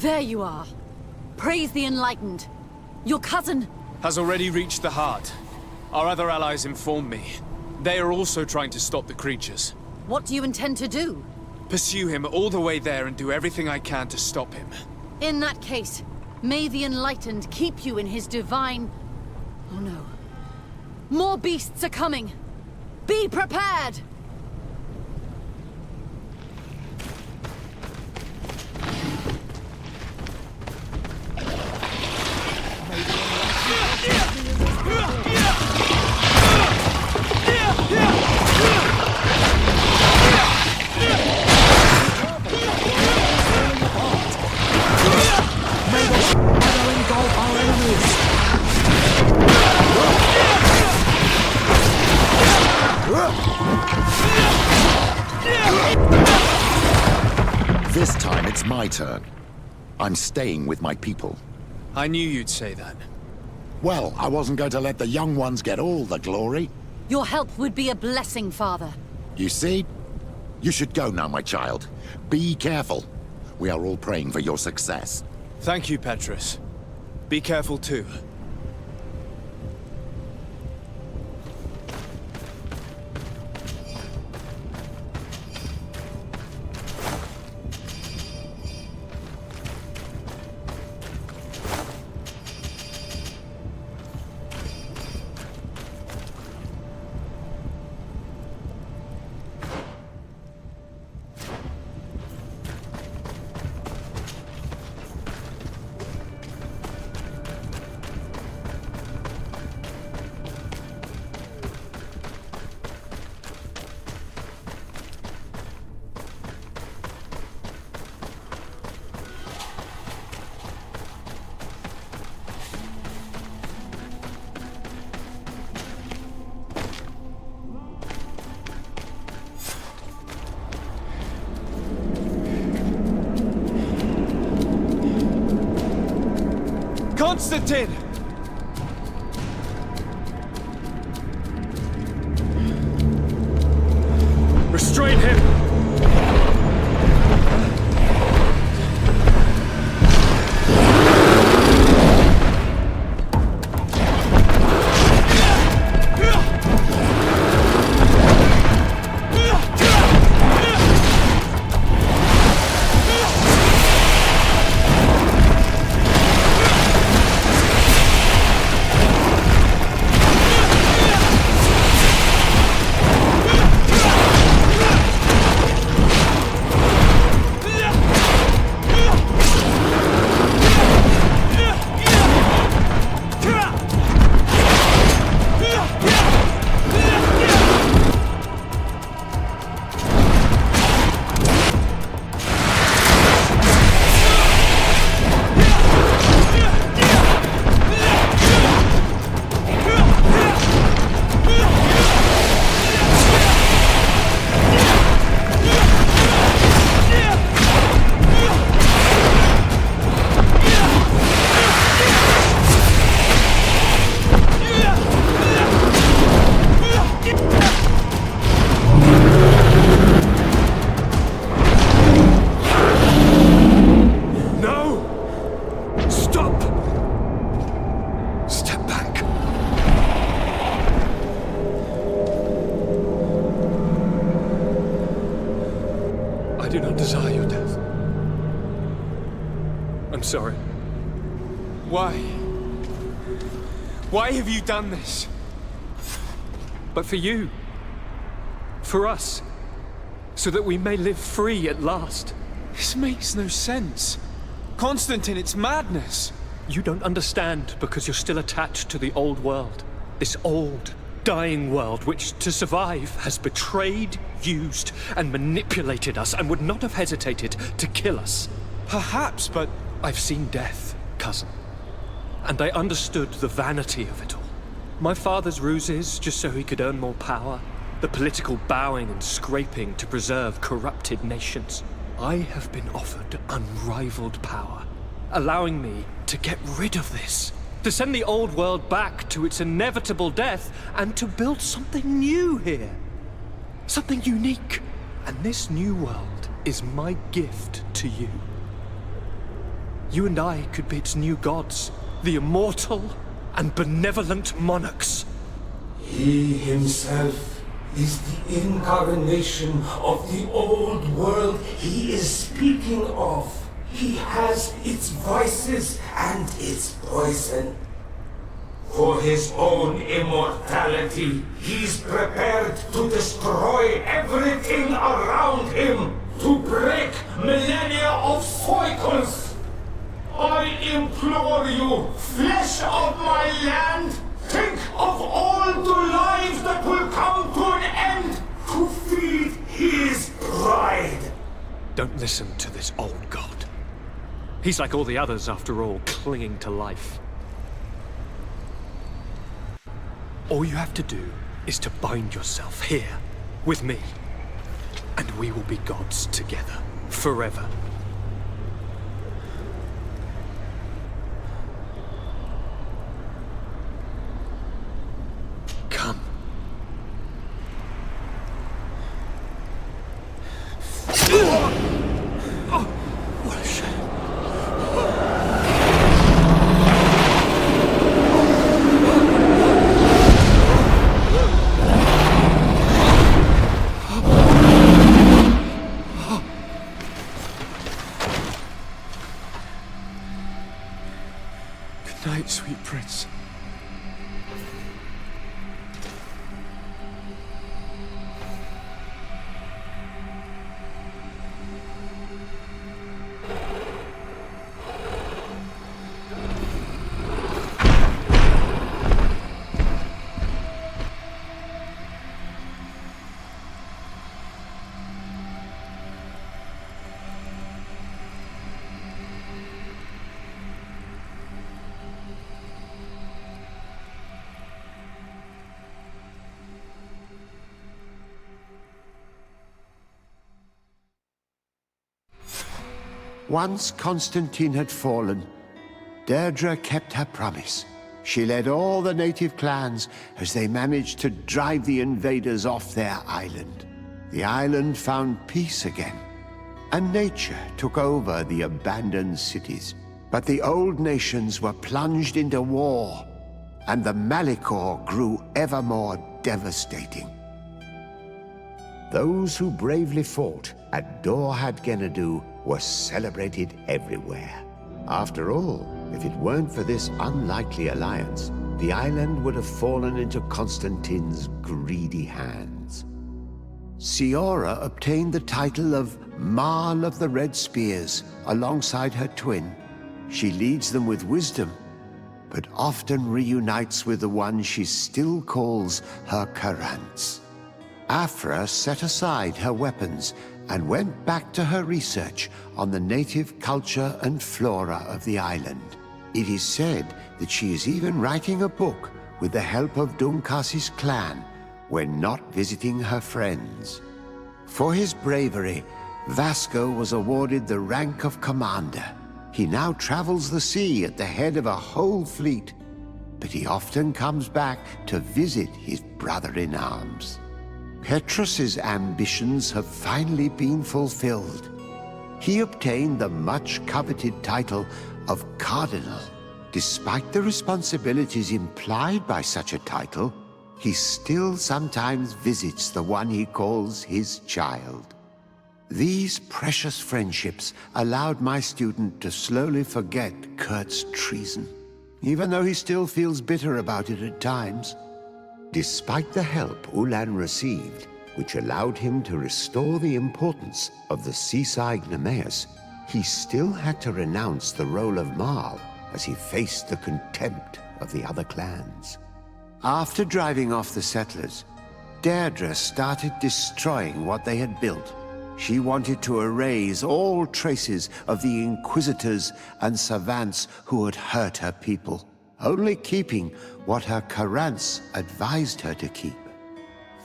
There you are. Praise the Enlightened. Your cousin... has already reached the heart. Our other allies informed me. They are also trying to stop the creatures. What do you intend to do? Pursue him all the way there and do everything I can to stop him. In that case, may the Enlightened keep you in his divine... Oh no. More beasts are coming! Be prepared! This time it's my turn. I'm staying with my people. I knew you'd say that. Well, I wasn't going to let the young ones get all the glory. Your help would be a blessing, Father. You see? You should go now, my child. Be careful. We are all praying for your success. Thank you, Petrus. Be careful too. Constantine! Restrain him! do not desire your death. I'm sorry. Why? Why have you done this? But for you. For us. So that we may live free at last. This makes no sense. Constantine, it's madness. You don't understand because you're still attached to the old world. This old, dying world which, to survive, has betrayed, used, and manipulated us and would not have hesitated to kill us. Perhaps, but I've seen death, cousin. And I understood the vanity of it all. My father's ruses just so he could earn more power. The political bowing and scraping to preserve corrupted nations. I have been offered unrivaled power, allowing me to get rid of this, to send the old world back to its inevitable death, and to build something new here. Something unique. And this new world is my gift to you. You and I could be its new gods, the immortal and benevolent monarchs. He himself is the incarnation of the old world he is speaking of. He has its vices and its poison. For his own immortality, he's prepared to destroy everything around him, to break millennia of cycles. I implore you, flesh of my land, think of all the lives that will come to an end to feed his pride. Don't listen to this old god. He's like all the others, after all, clinging to life. All you have to do is to bind yourself here, with me, and we will be gods together, forever. Come. Oh, what a shame. Good night, sweet prince. Once Constantine had fallen, Deirdre kept her promise. She led all the native clans as they managed to drive the invaders off their island. The island found peace again, and nature took over the abandoned cities. But the old nations were plunged into war, and the Malicor grew ever more devastating. Those who bravely fought at Dorhad Genadu were celebrated everywhere. After all, if it weren't for this unlikely alliance, the island would have fallen into Constantine's greedy hands. Siora obtained the title of Marl of the Red Spears alongside her twin. She leads them with wisdom, but often reunites with the one she still calls her Karants. Afra set aside her weapons and went back to her research on the native culture and flora of the island. It is said that she is even writing a book with the help of Dunkas's clan when not visiting her friends. For his bravery, Vasco was awarded the rank of commander. He now travels the sea at the head of a whole fleet, but he often comes back to visit his brother-in-arms. Petrus's ambitions have finally been fulfilled. He obtained the much-coveted title of Cardinal. Despite the responsibilities implied by such a title, he still sometimes visits the one he calls his child. These precious friendships allowed my student to slowly forget Kurt's treason, even though he still feels bitter about it at times. Despite the help Ulan received, which allowed him to restore the importance of the seaside Nemeus, he still had to renounce the role of Marl as he faced the contempt of the other clans. After driving off the settlers, Deirdre started destroying what they had built. She wanted to erase all traces of the Inquisitors and Savants who had hurt her people, only keeping what her Karants advised her to keep.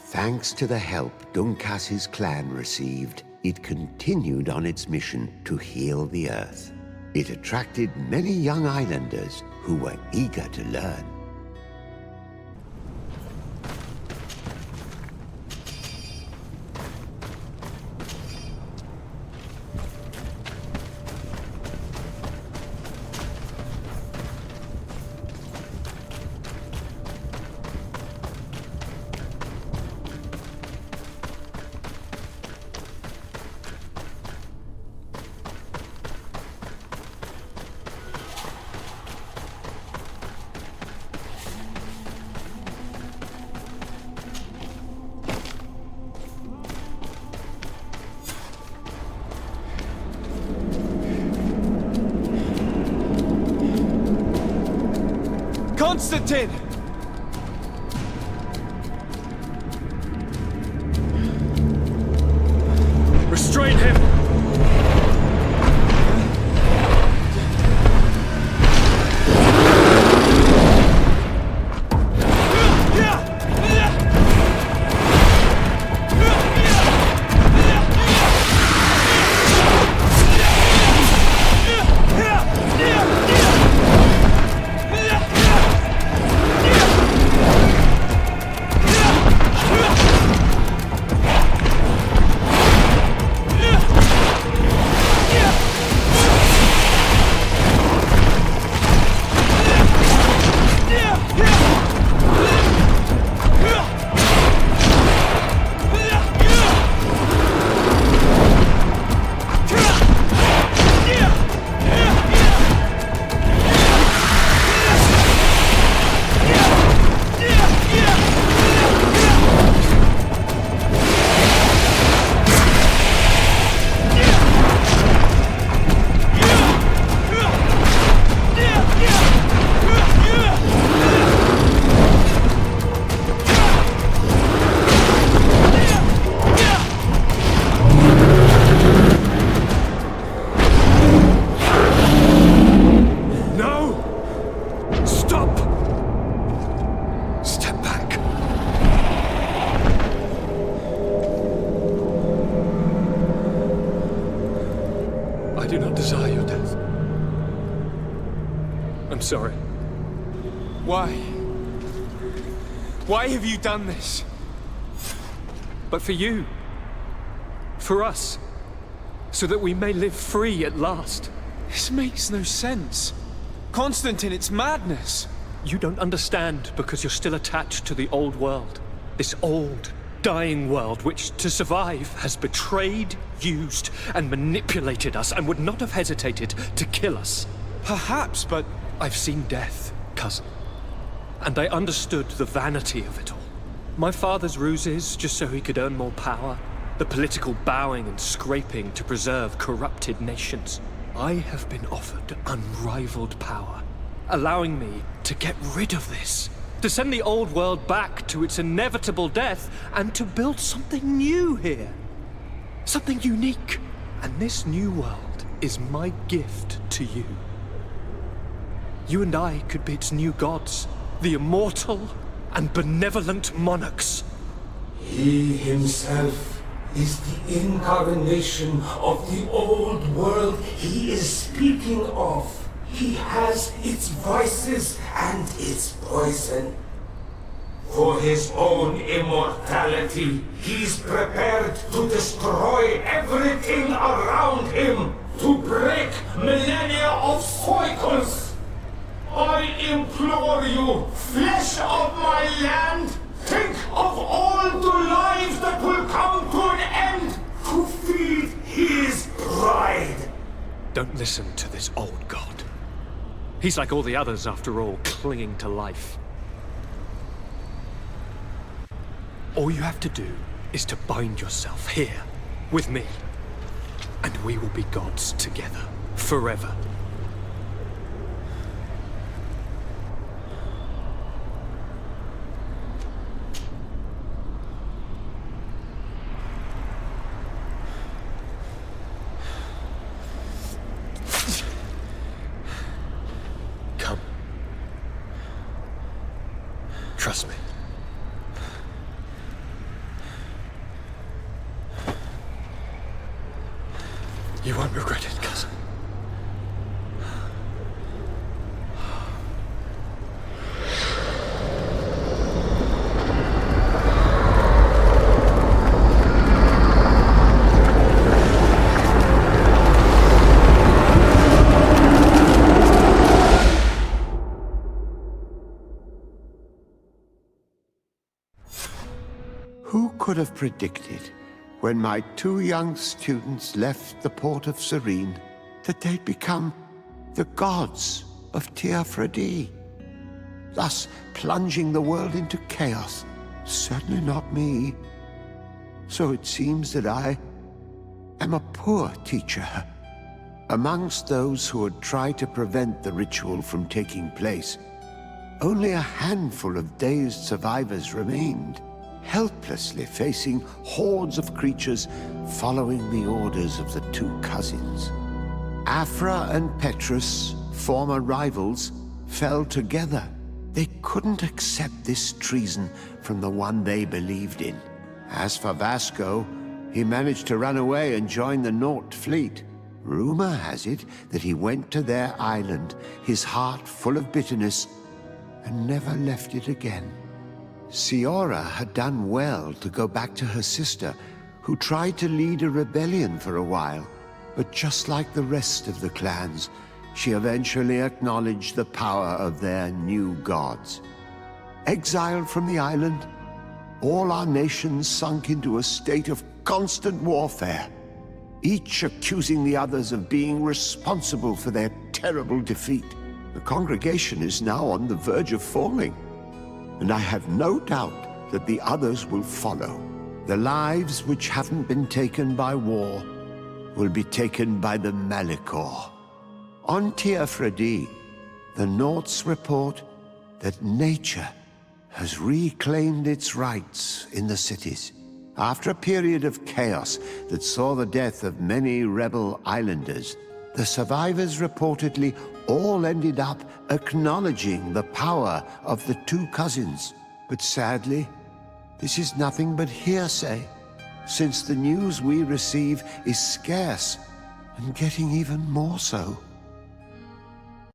Thanks to the help Dunkas's clan received, it continued on its mission to heal the Earth. It attracted many young islanders who were eager to learn. Constantine! Restrain him! I do not desire your death. I'm sorry. Why? Why have you done this? But for you. For us. So that we may live free at last. This makes no sense. Constantine, it's madness. You don't understand because you're still attached to the old world. This old, dying world which, to survive, has betrayed, used, and manipulated us and would not have hesitated to kill us. Perhaps, but I've seen death, cousin. And I understood the vanity of it all. My father's ruses just so he could earn more power. The political bowing and scraping to preserve corrupted nations. I have been offered unrivaled power, allowing me to get rid of this. To send the old world back to its inevitable death and to build something new here. Something unique. And this new world is my gift to you. You and I could be its new gods, the immortal and benevolent monarchs. He himself is the incarnation of the old world he is speaking of. He has its vices and its poison. For his own immortality, he's prepared to destroy everything around him, to break millennia of cycles. I implore you, flesh of my land, think of all the lives that will come to an end to feed his pride. Don't listen to this old god. He's like all the others, after all, clinging to life. All you have to do is to bind yourself here, with me, and we will be gods together, forever. Trust me. You won't regret it, cousin. Who could have predicted, when my two young students left the port of Serene, that they'd become the gods of Tearfredi, thus plunging the world into chaos? Certainly not me. So it seems that I am a poor teacher. Amongst those who would try to prevent the ritual from taking place, only a handful of dazed survivors remained, helplessly facing hordes of creatures following the orders of the two cousins. Afra and Petrus, former rivals, fell together. They couldn't accept this treason from the one they believed in. As for Vasco, he managed to run away and join the Naut fleet. Rumor has it that he went to their island, his heart full of bitterness, and never left it again. Siora had done well to go back to her sister, who tried to lead a rebellion for a while, but just like the rest of the clans, she eventually acknowledged the power of their new gods. Exiled from the island, all our nations sunk into a state of constant warfare, each accusing the others of being responsible for their terrible defeat. The congregation is now on the verge of falling, and I have no doubt that the others will follow. The lives which haven't been taken by war will be taken by the Malicor. On Tearfredi, the Nauts report that nature has reclaimed its rights in the cities. After a period of chaos that saw the death of many rebel islanders, the survivors reportedly all ended up acknowledging the power of the two cousins. But sadly, this is nothing but hearsay, since the news we receive is scarce and getting even more so.